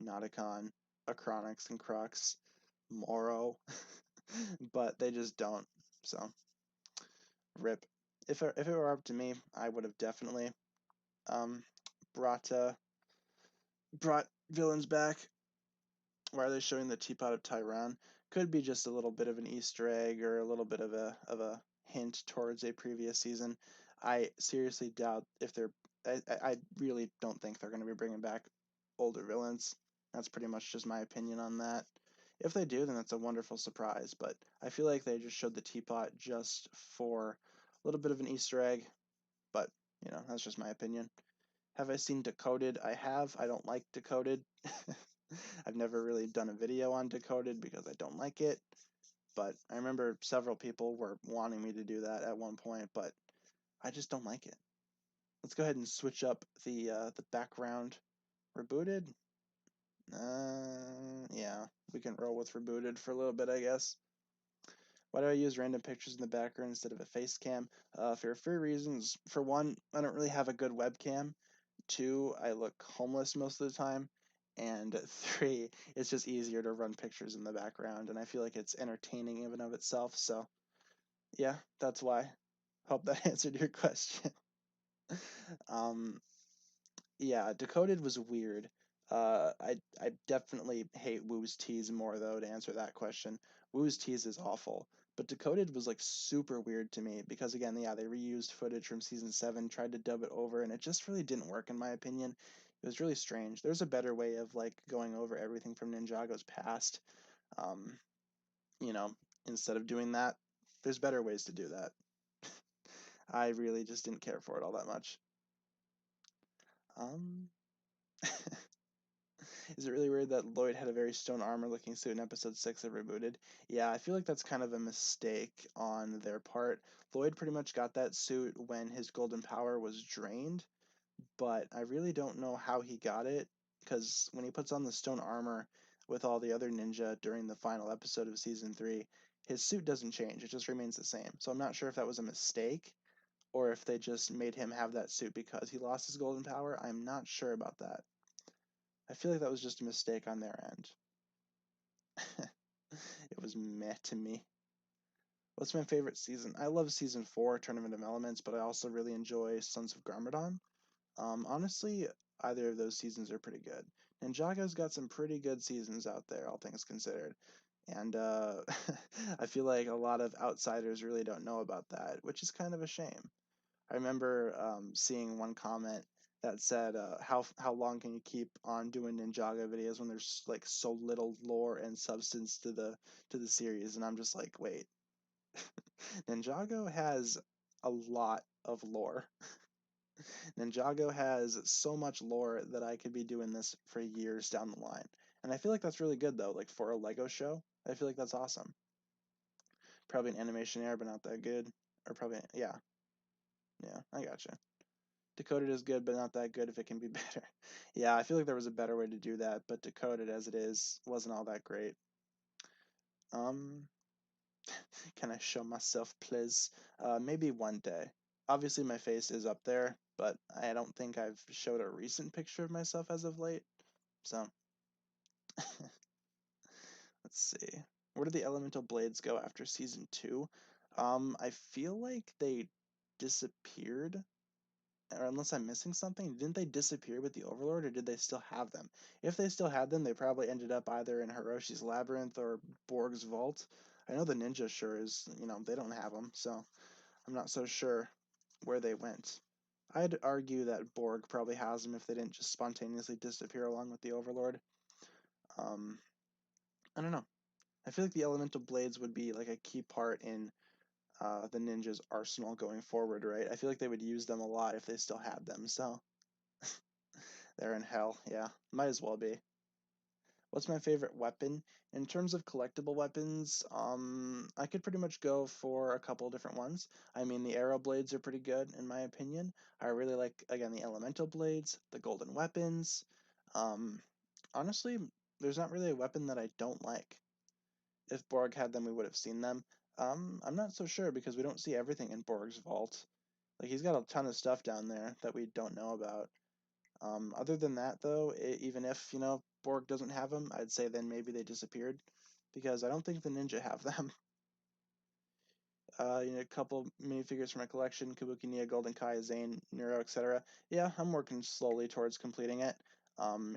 Nadakon, Acronix and Crux, Moro, but they just don't. So rip. If it were up to me, I would have definitely um, brought brought villains back. Why are they showing the teapot of Tyran? Could be just a little bit of an Easter egg or a little bit of a hint towards a previous season. I seriously doubt if they're. I really don't think they're going to be bringing back older villains. That's pretty much just my opinion on that. If they do, then that's a wonderful surprise. But I feel like they just showed the teapot just for a little bit of an Easter egg. But that's just my opinion. Have I seen Decoded? I have. I don't like Decoded. I've never really done a video on Decoded because I don't like it, but I remember several people were wanting me to do that at one point, but I just don't like it. Let's go ahead and switch up the background. Rebooted? Yeah, we can roll with rebooted for a little bit, I guess. Why do I use random pictures in the background instead of a face cam? For a few reasons. For one, I don't really have a good webcam. Two, I look homeless most of the time. And 3, it's just easier to run pictures in the background, and I feel like it's entertaining in and of itself. So yeah, that's why. Hope that answered your question. um, yeah, Decoded was weird. I definitely hate Woo's tease more though to answer that question. Woo's tease is awful, but Decoded was like super weird to me because again, yeah, they reused footage from season 7, tried to dub it over, and it just really didn't work in my opinion. It was really strange. There's a better way of like going over everything from Ninjago's past. Um, you know, instead of doing that, there's better ways to do that. I really just didn't care for it all that much. Um, Is it really weird that Lloyd had a very stone armor looking suit in episode 6 of Rebooted? Yeah, I feel like that's kind of a mistake on their part. Lloyd pretty much got that suit when his golden power was drained, but I really don't know how he got it because when he puts on the stone armor with all the other ninja during the final episode of season 3, his suit doesn't change, it just remains the same. So I'm not sure if that was a mistake or if they just made him have that suit because he lost his golden power. I'm not sure about that. I feel like that was just a mistake on their end. It was meh to me. What's my favorite season? I love season 4, Tournament of Elements, but I also really enjoy Sons of Garmadon. Honestly, either of those seasons are pretty good. Ninjago's got some pretty good seasons out there, all things considered. And I feel like a lot of outsiders really don't know about that, which is kind of a shame. I remember seeing one comment that said, "How long can you keep on doing Ninjago videos when there's like so little lore and substance to the series?" And I'm just like, wait, Ninjago has a lot of lore. Ninjago has so much lore that I could be doing this for years down the line, and I feel like that's really good though. Like for a Lego show, I feel like that's awesome. Probably an animation error, but not that good. Or probably yeah, I gotcha. Decoded is good, but not that good if it can be better. Yeah, I feel like there was a better way to do that, but Decoded as it is wasn't all that great. Um, can I show myself, please? Maybe one day. Obviously, my face is up there, but I don't think I've showed a recent picture of myself as of late. So, let's see. Where did the elemental blades go after season 2? I feel like they disappeared, or unless I'm missing something, didn't they disappear with the Overlord, or did they still have them? If they still had them, they probably ended up either in Hiroshi's Labyrinth or Borg's Vault. I know the ninja sure is, they don't have them, so I'm not so sure where they went. I'd argue that Borg probably has them if they didn't just spontaneously disappear along with the Overlord. Um, I don't know. I feel like the elemental blades would be like a key part in the ninja's arsenal going forward, right? I feel like they would use them a lot if they still had them, so they're in hell, yeah. Might as well be. What's my favorite weapon? In terms of collectible weapons, I could pretty much go for a couple different ones. I mean, the arrow blades are pretty good in my opinion. I really like, again, the elemental blades, the golden weapons. Um, Honestly, there's not really a weapon that I don't like. If Borg had them, we would have seen them. I'm not so sure because we don't see everything in Borg's vault. Like, he's got a ton of stuff down there that we don't know about. Other than that, though, even if, Borg doesn't have them, I'd say then maybe they disappeared because I don't think the ninja have them. A couple minifigures from my collection, Kabuki Nia, Golden Kai, Zane, Neuro, etc. Yeah, I'm working slowly towards completing it.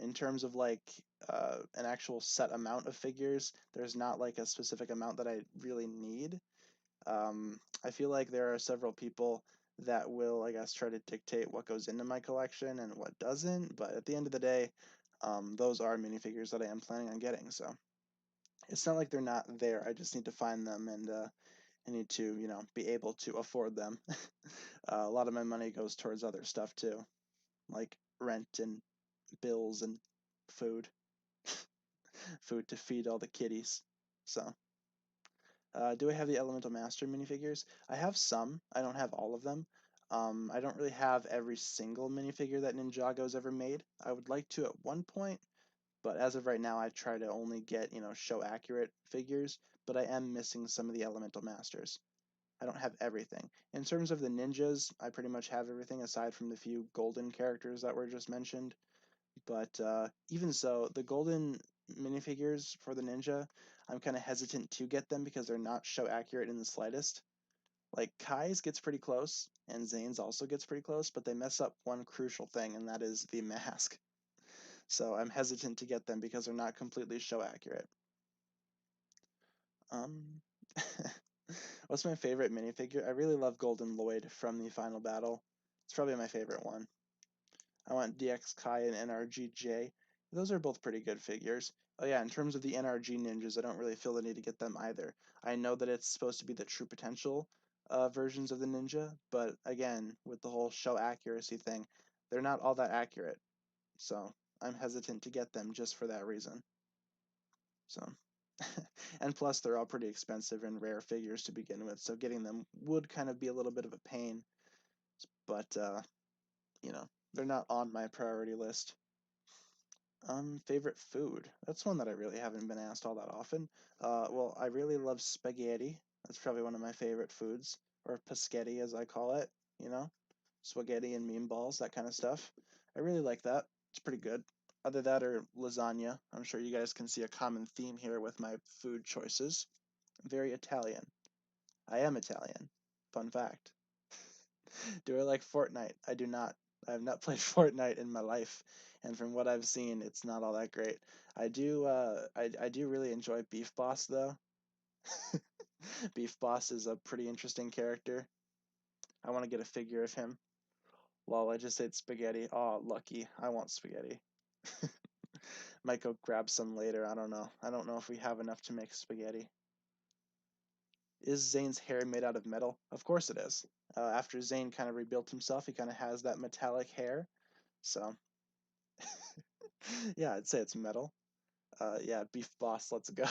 In terms of like an actual set amount of figures, there's not like a specific amount that I really need. I feel like there are several people that will, I guess, try to dictate what goes into my collection and what doesn't. But at the end of the day, those are minifigures that I am planning on getting. So it's not like they're not there. I just need to find them and I need to, be able to afford them. A lot of my money goes towards other stuff too, like rent and bills and food, food to feed all the kitties. So. Do I have the Elemental Master minifigures? I have some. I don't have all of them. I don't really have every single minifigure that Ninjago's ever made. I would like to at one point, but as of right now, I try to only get, show accurate figures, but I am missing some of the Elemental Masters. I don't have everything. In terms of the ninjas, I pretty much have everything aside from the few golden characters that were just mentioned. But even so, the golden minifigures for the ninja, I'm kind of hesitant to get them because they're not show accurate in the slightest. Like Kai's gets pretty close, and Zane's also gets pretty close, but they mess up one crucial thing, and that is the mask. So I'm hesitant to get them because they're not completely show accurate. Um, what's my favorite minifigure? I really love Golden Lloyd from the final battle. It's probably my favorite one. I want DX Kai and NRGJ. Those are both pretty good figures. Oh yeah, in terms of the NRG ninjas, I don't really feel the need to get them either. I know that it's supposed to be the true potential versions of the ninja, but again, with the whole show accuracy thing, they're not all that accurate. So I'm hesitant to get them just for that reason. So, and plus they're all pretty expensive and rare figures to begin with, so getting them would kind of be a little bit of a pain. But you know, they're not on my priority list. Favorite food? That's one that I really haven't been asked all that often. Well, I really love spaghetti. That's probably one of my favorite foods, or paschetti as I call it. You know, spaghetti and meatballs, that kind of stuff. I really like that. It's pretty good. Other that or lasagna. I'm sure you guys can see a common theme here with my food choices. Very Italian. I am Italian. Fun fact. Do I like Fortnite? I do not. I have not played Fortnite in my life, and from what I've seen, it's not all that great. I do really enjoy Beef Boss though. Beef Boss is a pretty interesting character. I want to get a figure of him. Lol, I just ate spaghetti. Oh, lucky. I want spaghetti. Might go grab some later. I don't know. I don't know if we have enough to make spaghetti. Is Zane's hair made out of metal? Of course it is. After Zane kind of rebuilt himself, he kind of has that metallic hair. So, yeah, I'd say it's metal. Yeah, Beef Boss, let's go.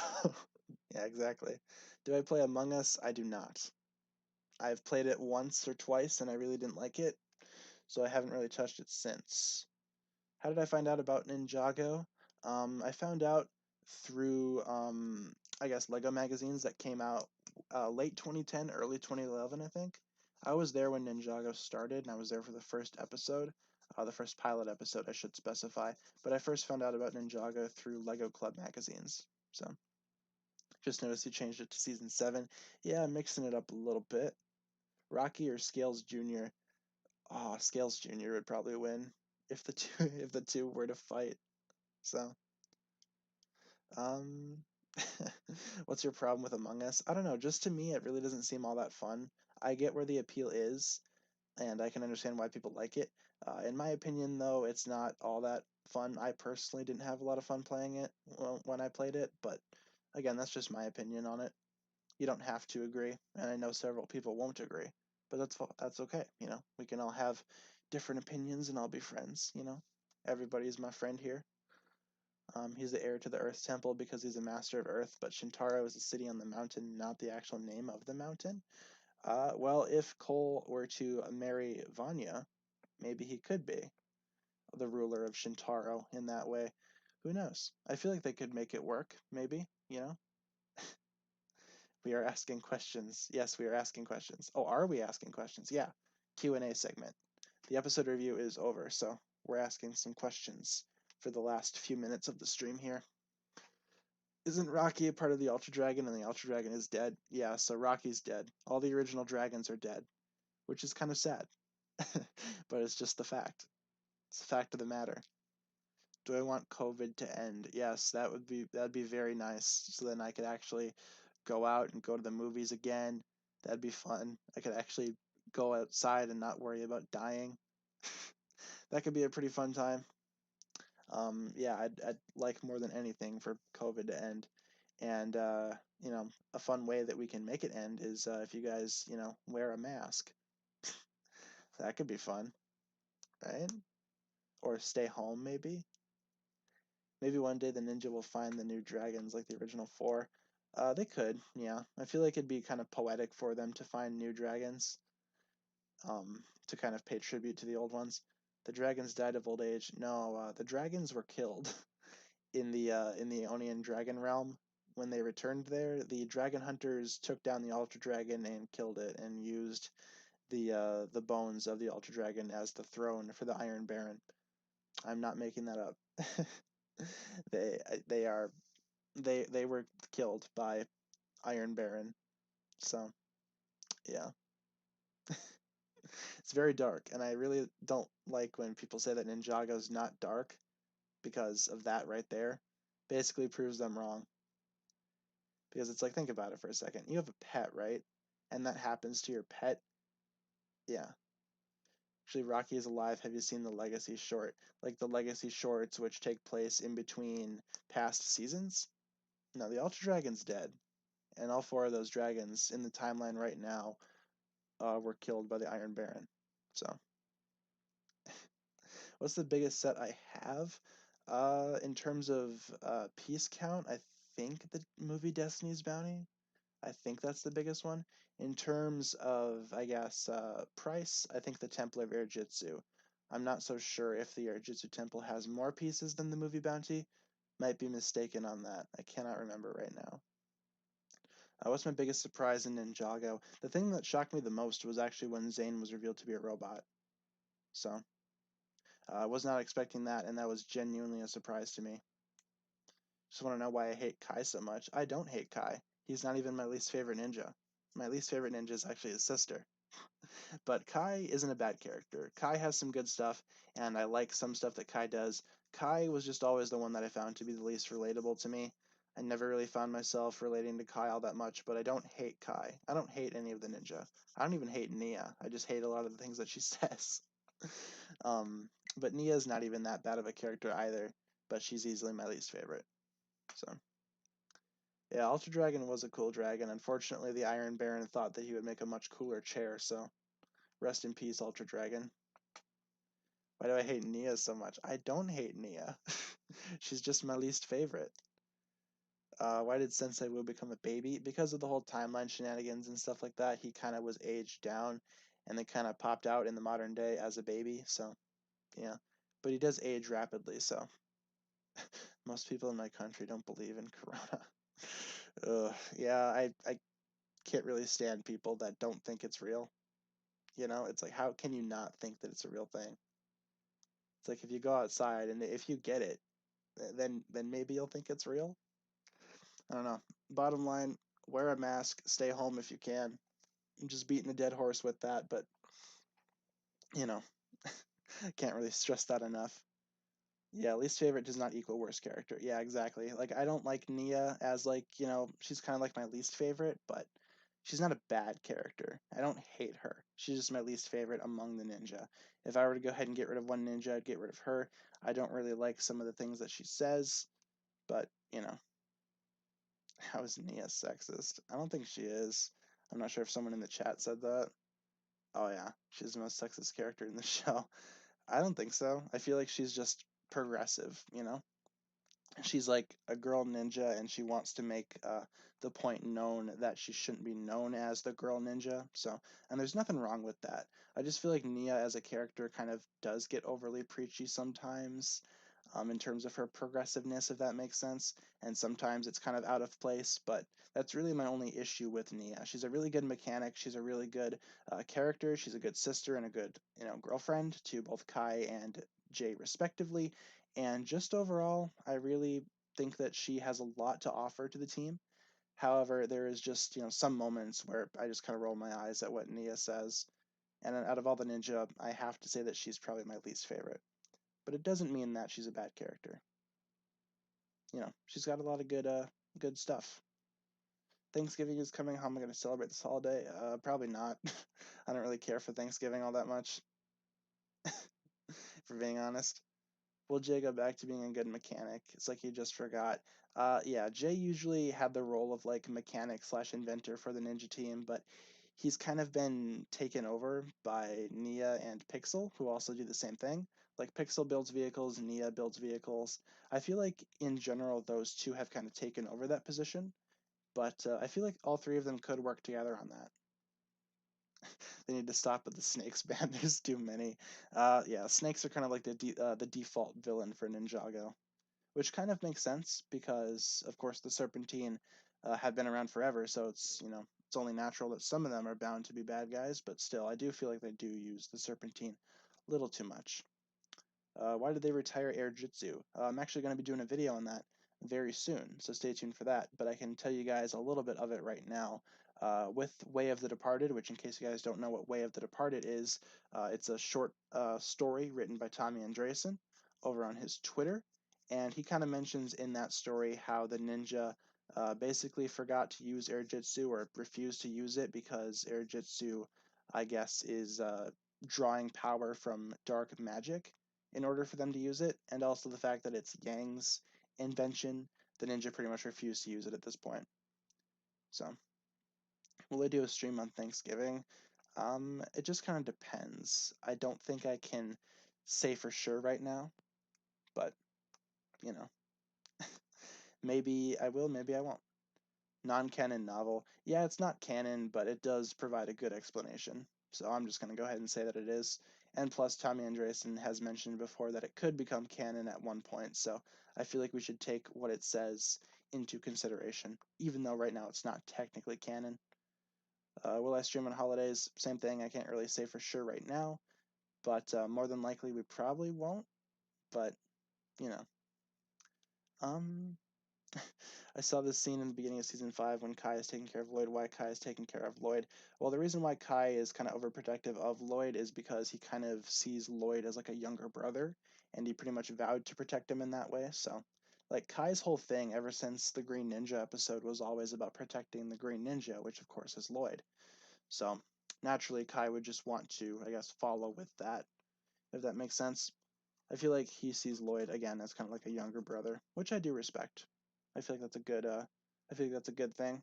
Yeah, exactly. Do I play Among Us? I do not. I've played it once or twice and I really didn't like it, so I haven't really touched it since. How did I find out about Ninjago? I found out through, I guess, Lego magazines that came out late 2010, early 2011, I think. I was there when Ninjago started, and I was there for the first episode, the first pilot episode, I should specify. But I first found out about Ninjago through Lego Club magazines. So just noticed he changed it to season 7. Yeah, mixing it up a little bit. Rocky or Scales Jr. Oh, Scales Jr. would probably win if the two if the two were to fight. So, um, what's your problem with Among Us? I don't know. Just to me, it really doesn't seem all that fun. I get where the appeal is, and I can understand why people like it. In my opinion, though, it's not all that fun. I personally didn't have a lot of fun playing it when I played it, but again, that's just my opinion on it. You don't have to agree, and I know several people won't agree, but that's okay. You know, we can all have different opinions and all be friends. You know, everybody's my friend here. He's the heir to the Earth Temple because he's a master of Earth, but Shintaro is a city on the mountain, not the actual name of the mountain. Well, if Cole were to marry Vanya, maybe he could be the ruler of Shintaro in that way. Who knows? I feel like they could make it work, maybe, you know? We are asking questions. Yes, we are asking questions. Oh, are we asking questions? Yeah. Q&A segment. The episode review is over, so we're asking some questions for the last few minutes of the stream here. Isn't Rocky a part of the Ultra Dragon and the Ultra Dragon is dead? Yeah, so Rocky's dead. All the original dragons are dead, which is kind of sad. But it's just the fact. It's the fact of the matter. Do I want COVID to end? Yes, that'd be very nice. So then I could actually go out and go to the movies again. That'd be fun. I could actually go outside and not worry about dying. That could be a pretty fun time. Yeah, I'd like more than anything for COVID to end. And you know, a fun way that we can make it end is if you guys, you know, wear a mask. That could be fun, right? Or stay home, maybe. Maybe one day the ninja will find the new dragons like the original four. They could, yeah. I feel like it'd be kind of poetic for them to find new dragons, to kind of pay tribute to the old ones. The dragons died of old age. No, the dragons were killed in the Ionian dragon realm. When they returned there, the dragon hunters took down the ultra dragon and killed it, and used the bones of the ultra dragon as the throne for the Iron Baron. I'm not making that up. They are they were killed by Iron Baron. So yeah, it's very dark, and I really don't like when people say that Ninjago's not dark because of that right there. Basically proves them wrong. Because it's like, think about it for a second. You have a pet, right? And that happens to your pet. Yeah. Actually, Rocky is alive. Have you seen the Legacy short? Like the Legacy shorts, which take place in between past seasons? No, the Ultra Dragon's dead. And all four of those dragons in the timeline right now were killed by the Iron Baron. So, what's the biggest set I have? In terms of piece count, I think the movie Destiny's Bounty. I think that's the biggest one. In terms of, I guess, price, I think the Temple of Irjitsu. I'm not so sure if the Irjitsu Temple has more pieces than the movie Bounty. Might be mistaken on that. I cannot remember right now. What's my biggest surprise in Ninjago? The thing that shocked me the most was actually when Zane was revealed to be a robot. So, I was not expecting that, and that was genuinely a surprise to me. Just want to know why I hate Kai so much. I don't hate Kai. He's not even my least favorite ninja. My least favorite ninja is actually his sister. But Kai isn't a bad character. Kai has some good stuff, and I like some stuff that Kai does. Kai was just always the one that I found to be the least relatable to me. I never really found myself relating to Kai all that much, but I don't hate Kai. I don't hate any of the ninja. I don't even hate Nia. I just hate a lot of the things that she says. But Nia's not even that bad of a character either, but she's easily my least favorite. So, yeah, Ultra Dragon was a cool dragon. Unfortunately, the Iron Baron thought that he would make a much cooler chair, so rest in peace, Ultra Dragon. Why do I hate Nia so much? I don't hate Nia. She's just my least favorite. Why did Sensei Wu become a baby? Because of the whole timeline shenanigans and stuff like that. He kind of was aged down and then kind of popped out in the modern day as a baby. So, yeah. But he does age rapidly, so most people in my country don't believe in Corona. Yeah, I can't really stand people that don't think it's real. You know, it's like, how can you not think that it's a real thing? It's like if you go outside and if you get it, then maybe you'll think it's real. I don't know. Bottom line, wear a mask, stay home if you can. I'm just beating a dead horse with that, but you know, can't really stress that enough. Yeah, least favorite does not equal worst character. Yeah, exactly. Like I don't like Nia as like, she's kind of like my least favorite, but she's not a bad character. I don't hate her. She's just my least favorite among the ninja. If I were to go ahead and get rid of one ninja, I'd get rid of her. I don't really like some of the things that she says, but how is Nia sexist? I don't think she is. I'm not sure if someone in the chat said that. Oh yeah, she's the most sexist character in the show. I don't think so. I feel like she's just progressive. She's like a girl ninja and she wants to make the point known that she shouldn't be known as the girl ninja. So, and there's nothing wrong with that. I just feel like Nia as a character kind of does get overly preachy sometimes, in terms of her progressiveness, if that makes sense. And sometimes it's kind of out of place, but that's really my only issue with Nia. She's a really good mechanic. She's a really good character. She's a good sister and a good, girlfriend to both Kai and Jay respectively. And just overall, I really think that she has a lot to offer to the team. However, there is just, some moments where I just kind of roll my eyes at what Nia says. And out of all the ninja, I have to say that she's probably my least favorite. But it doesn't mean that she's a bad character. She's got a lot of good stuff. Thanksgiving is coming. How am I going to celebrate this holiday? Probably not. I don't really care for Thanksgiving all that much, for being honest. Will Jay go back to being a good mechanic? It's like you just forgot. Yeah, Jay usually had the role of like mechanic slash inventor for the ninja team, but he's kind of been taken over by Nia and Pixel, who also do the same thing. Like Pixel builds vehicles, Nia builds vehicles. I feel like in general those two have kind of taken over that position, but I feel like all three of them could work together on that. They need to stop with the snakes ban. There's too many. Yeah, snakes are kind of like the default villain for Ninjago, which kind of makes sense because, of course, the Serpentine have been around forever. So it's only natural that some of them are bound to be bad guys. But still, I do feel like they do use the Serpentine a little too much. Why did they retire Air Jitsu? I'm actually going to be doing a video on that very soon, so stay tuned for that. But I can tell you guys a little bit of it right now. With Way of the Departed, which, in case you guys don't know what Way of the Departed is, it's a short story written by Tommy Andreasen over on his Twitter. And he kind of mentions in that story how the ninja basically forgot to use Air Jitsu or refused to use it because Air Jitsu, I guess, is drawing power from dark magic in order for them to use it, and also the fact that it's Yang's invention. The ninja pretty much refused to use it at this point. So, will they do a stream on Thanksgiving? It just kind of depends. I don't think I can say for sure right now, but you know, maybe I will, maybe I won't. Non-canon novel. Yeah, it's not canon, but it does provide a good explanation. So I'm just going to go ahead and say that it is. And plus, Tommy Andreasen has mentioned before that it could become canon at one point, so I feel like we should take what it says into consideration, even though right now it's not technically canon. Will I stream on holidays? Same thing, I can't really say for sure right now, but more than likely we probably won't, but, you know. Um, I saw this scene in the beginning of season 5 when Kai is taking care of Lloyd. Why Kai is taking care of Lloyd? Well, the reason why Kai is kind of overprotective of Lloyd is because he kind of sees Lloyd as like a younger brother, and he pretty much vowed to protect him in that way. So, like Kai's whole thing ever since the Green Ninja episode was always about protecting the Green Ninja, which of course is Lloyd. So, naturally, Kai would just want to, I guess, follow with that, if that makes sense. I feel like he sees Lloyd again as kind of like a younger brother, which I do respect. I feel like that's a good I feel like that's a good thing.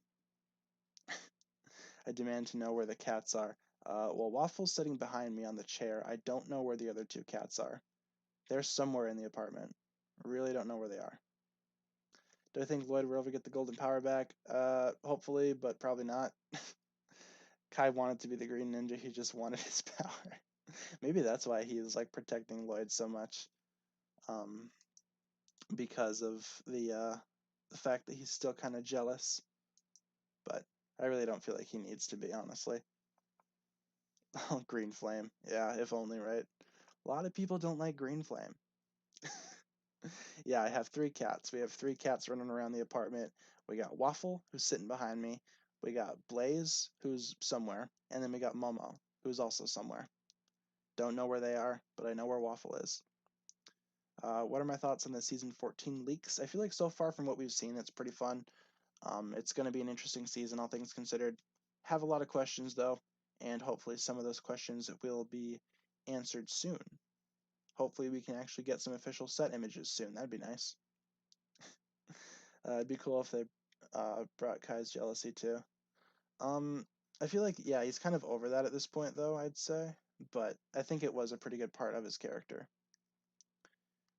I demand to know where the cats are. Well, Waffle's sitting behind me on the chair. I don't know where the other two cats are. They're somewhere in the apartment. I really don't know where they are. Do I think Lloyd will ever get the golden power back? Hopefully, but probably not. Kai wanted to be the Green Ninja. He just wanted his power. Maybe that's why he is like protecting Lloyd so much. Um, because of the fact that he's still kind of jealous. But I really don't feel like he needs to be, honestly. Oh, Green Flame. Yeah, if only, right? A lot of people don't like Green Flame. Yeah, I have 3 cats. We have 3 cats running around the apartment. We got Waffle, who's sitting behind me. We got Blaze, who's somewhere. And then we got Momo, who's also somewhere. Don't know where they are, but I know where Waffle is. What are my thoughts on the season 14 leaks? I feel like so far from what we've seen, it's pretty fun. It's going to be an interesting season, all things considered. Have a lot of questions, though, and hopefully some of those questions will be answered soon. Hopefully we can actually get some official set images soon. That'd be nice. It'd be cool if they brought Kai's jealousy, too. Um, I feel like, yeah, he's kind of over that at this point, though, I'd say. But I think it was a pretty good part of his character.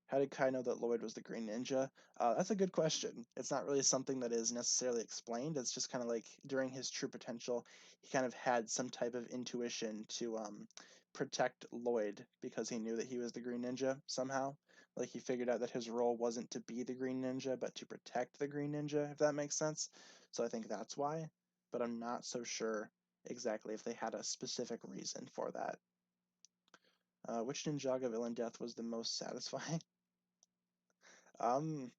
How did Kai know that Lloyd was the Green Ninja? That's a good question. It's not really something that is necessarily explained. It's just kind of like during his true potential, he kind of had some type of intuition to protect Lloyd because he knew that he was the Green Ninja somehow. Like he figured out that his role wasn't to be the Green Ninja, but to protect the Green Ninja, if that makes sense. So I think that's why. But I'm not so sure exactly if they had a specific reason for that. Which Ninjago villain death was the most satisfying? Um,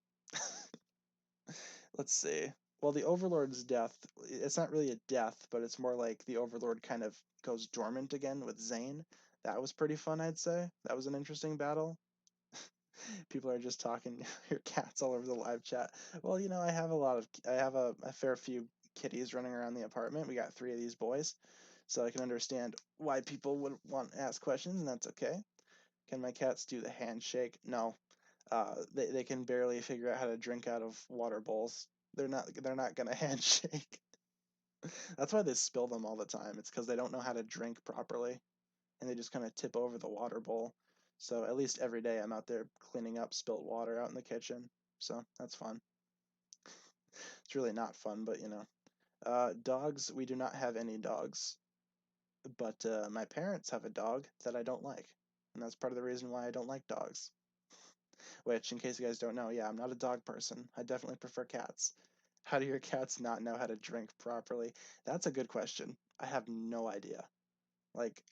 let's see. Well, the Overlord's death, it's not really a death, but it's more like the Overlord kind of goes dormant again with Zane. That was pretty fun, I'd say. That was an interesting battle. People are just talking your cats all over the live chat. Well, I have a fair few kitties running around the apartment. We got 3 of these boys. So I can understand why people would want to ask questions, and that's okay. Can my cats do the handshake? No. They can barely figure out how to drink out of water bowls. They're not gonna handshake. That's why they spill them all the time. It's because they don't know how to drink properly, and they just kind of tip over the water bowl. So at least every day I'm out there cleaning up spilt water out in the kitchen. So that's fun. It's really not fun, but dogs. We do not have any dogs, but my parents have a dog that I don't like, and that's part of the reason why I don't like dogs. Which, in case you guys don't know, yeah, I'm not a dog person. I definitely prefer cats. How do your cats not know how to drink properly? That's a good question. I have no idea. Like,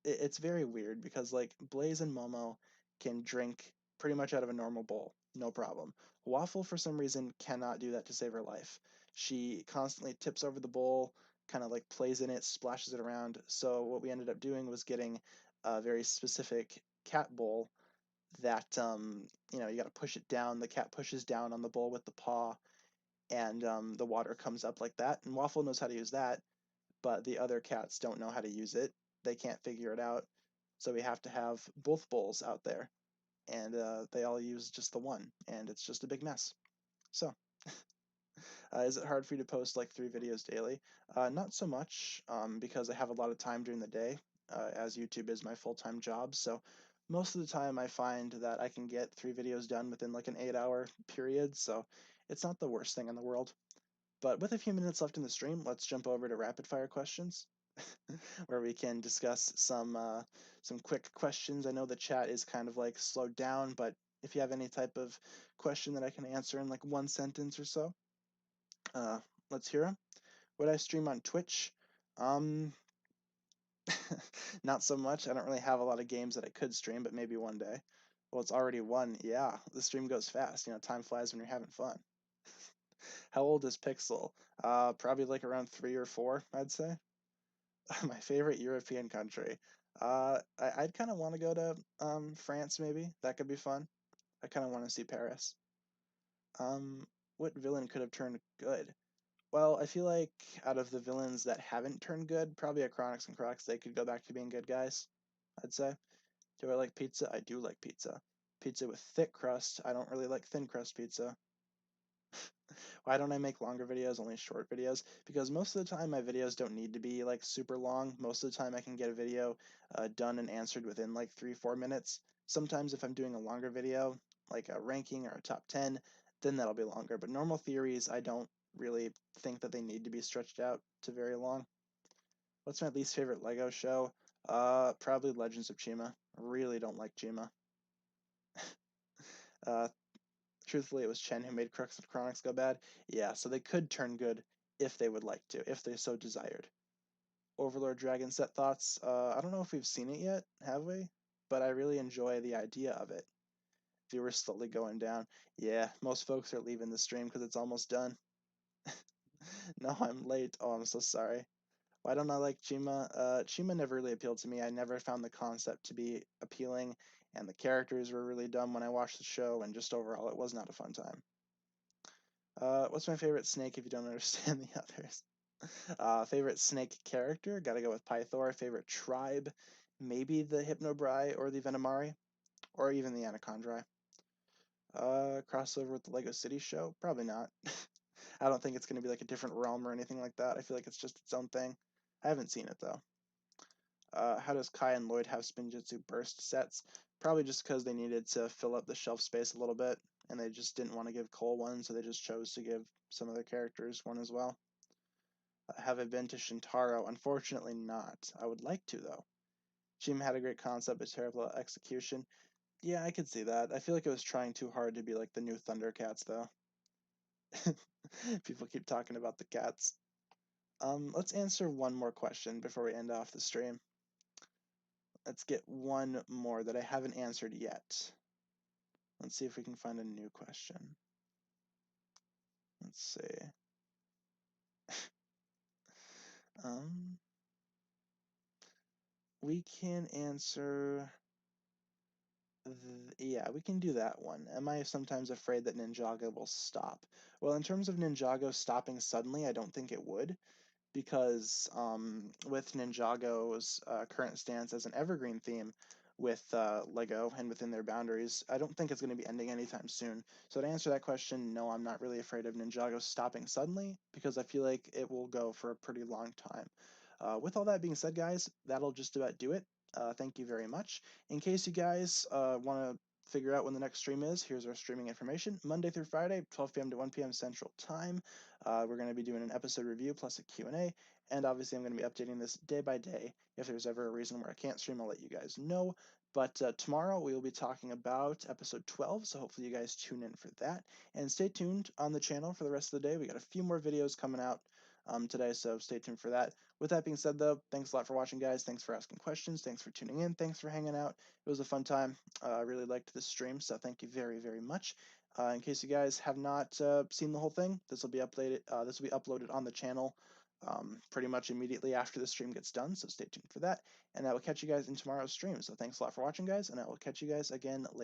it's very weird because, like, Blaze and Momo can drink pretty much out of a normal bowl, no problem. Waffle, for some reason, cannot do that to save her life. She constantly tips over the bowl, kind of like plays in it, splashes it around. So what we ended up doing was getting a very specific cat bowl that you got to push it down. The cat pushes down on the bowl with the paw, and the water comes up like that. And Waffle knows how to use that, but the other cats don't know how to use it. They can't figure it out. So we have to have both bowls out there, and they all use just the one, and it's just a big mess. So, is it hard for you to post like 3 videos daily? Not so much, because I have a lot of time during the day, as YouTube is my full-time job. So most of the time I find that I can get 3 videos done within like an 8-hour period. So it's not the worst thing in the world. But with a few minutes left in the stream, let's jump over to rapid fire questions, where we can discuss some quick questions. I know the chat is kind of like slowed down, but if you have any type of question that I can answer in like 1 sentence or so, uh, let's hear them. Would I stream on Twitch? Um, not so much. I don't really have a lot of games that I could stream, but maybe one day. Well, it's already 1. Yeah, the stream goes fast. Time flies when you're having fun. How old is Pixel? Probably like around 3 or 4, I'd say. My favorite European country. I'd kind of want to go to France, maybe. That could be fun. I kind of want to see Paris. Um, what villain could have turned good? Well, I feel like out of the villains that haven't turned good, probably Acronix and Crocs, they could go back to being good guys, I'd say. Do I like pizza? I do like pizza. Pizza with thick crust. I don't really like thin crust pizza. Why don't I make longer videos, only short videos? Because most of the time my videos don't need to be like super long. Most of the time I can get a video done and answered within like 3-4 minutes. Sometimes if I'm doing a longer video, like a ranking or a top 10, then that'll be longer. But normal theories, I don't really think that they need to be stretched out to very long. What's my least favorite Lego show? Probably Legends of Chima. Really don't like Chima. Uh, Truthfully, it was Chen who made Crux of Chronics go bad. Yeah, so they could turn good if they would like to, if they so desired. Overlord Dragon set thoughts. I don't know if we've seen it yet, have we? But I really enjoy the idea of it. Viewers slowly going down. Yeah, most folks are leaving the stream because it's almost done. No, I'm late. Oh, I'm so sorry. Why don't I like Chima? Chima never really appealed to me. I never found the concept to be appealing, and the characters were really dumb when I watched the show, and just overall, it was not a fun time. What's my favorite snake if you don't understand the others? Favorite snake character? Gotta go with Pythor. Favorite tribe? Maybe the Hypnobrai or the Venomari, or even the Anacondri. Crossover with the Lego City show? Probably not. I don't think it's going to be like a different realm or anything like that. I feel like it's just its own thing. I haven't seen it though. How does Kai and Lloyd have Spinjitzu burst sets? Probably just because they needed to fill up the shelf space a little bit, and they just didn't want to give Cole one, so they just chose to give some of their characters one as well. Have I been to Shintaro? Unfortunately not. I would like to, though. Jim had a great concept, but terrible execution. Yeah, I could see that. I feel like it was trying too hard to be like the new Thundercats, though. People keep talking about the cats. Let's answer one more question before we end off the stream. Let's get one more that I haven't answered yet. Let's see if we can find a new question. Let's see. We can answer. Yeah, we can do that one. Am I sometimes afraid that Ninjago will stop? Well, in terms of Ninjago stopping suddenly, I don't think it would, because with Ninjago's current stance as an evergreen theme with Lego and within their boundaries, I don't think it's going to be ending anytime soon. So to answer that question, no, I'm not really afraid of Ninjago stopping suddenly, because I feel like it will go for a pretty long time. With all that being said, guys, that'll just about do it. Thank you very much. In case you guys want to figure out when the next stream is, here's our streaming information. Monday through Friday, 12 p.m. to 1 p.m. Central Time. We're going to be doing an episode review plus a Q&A, and obviously I'm going to be updating this day by day. If there's ever a reason where I can't stream, I'll let you guys know. But tomorrow we will be talking about episode 12, so hopefully you guys tune in for that. And stay tuned on the channel for the rest of the day. We got a few more videos coming out. today, so stay tuned for that. With that being said, though, thanks a lot for watching, guys. Thanks for asking questions. Thanks for tuning in. Thanks for hanging out. It was a fun time. I really liked this stream, so thank you very, very much. In case you guys have not seen the whole thing, this will be uploaded. This will be uploaded on the channel pretty much immediately after the stream gets done. So stay tuned for that, and I will catch you guys in tomorrow's stream. So thanks a lot for watching, guys, and I will catch you guys again later.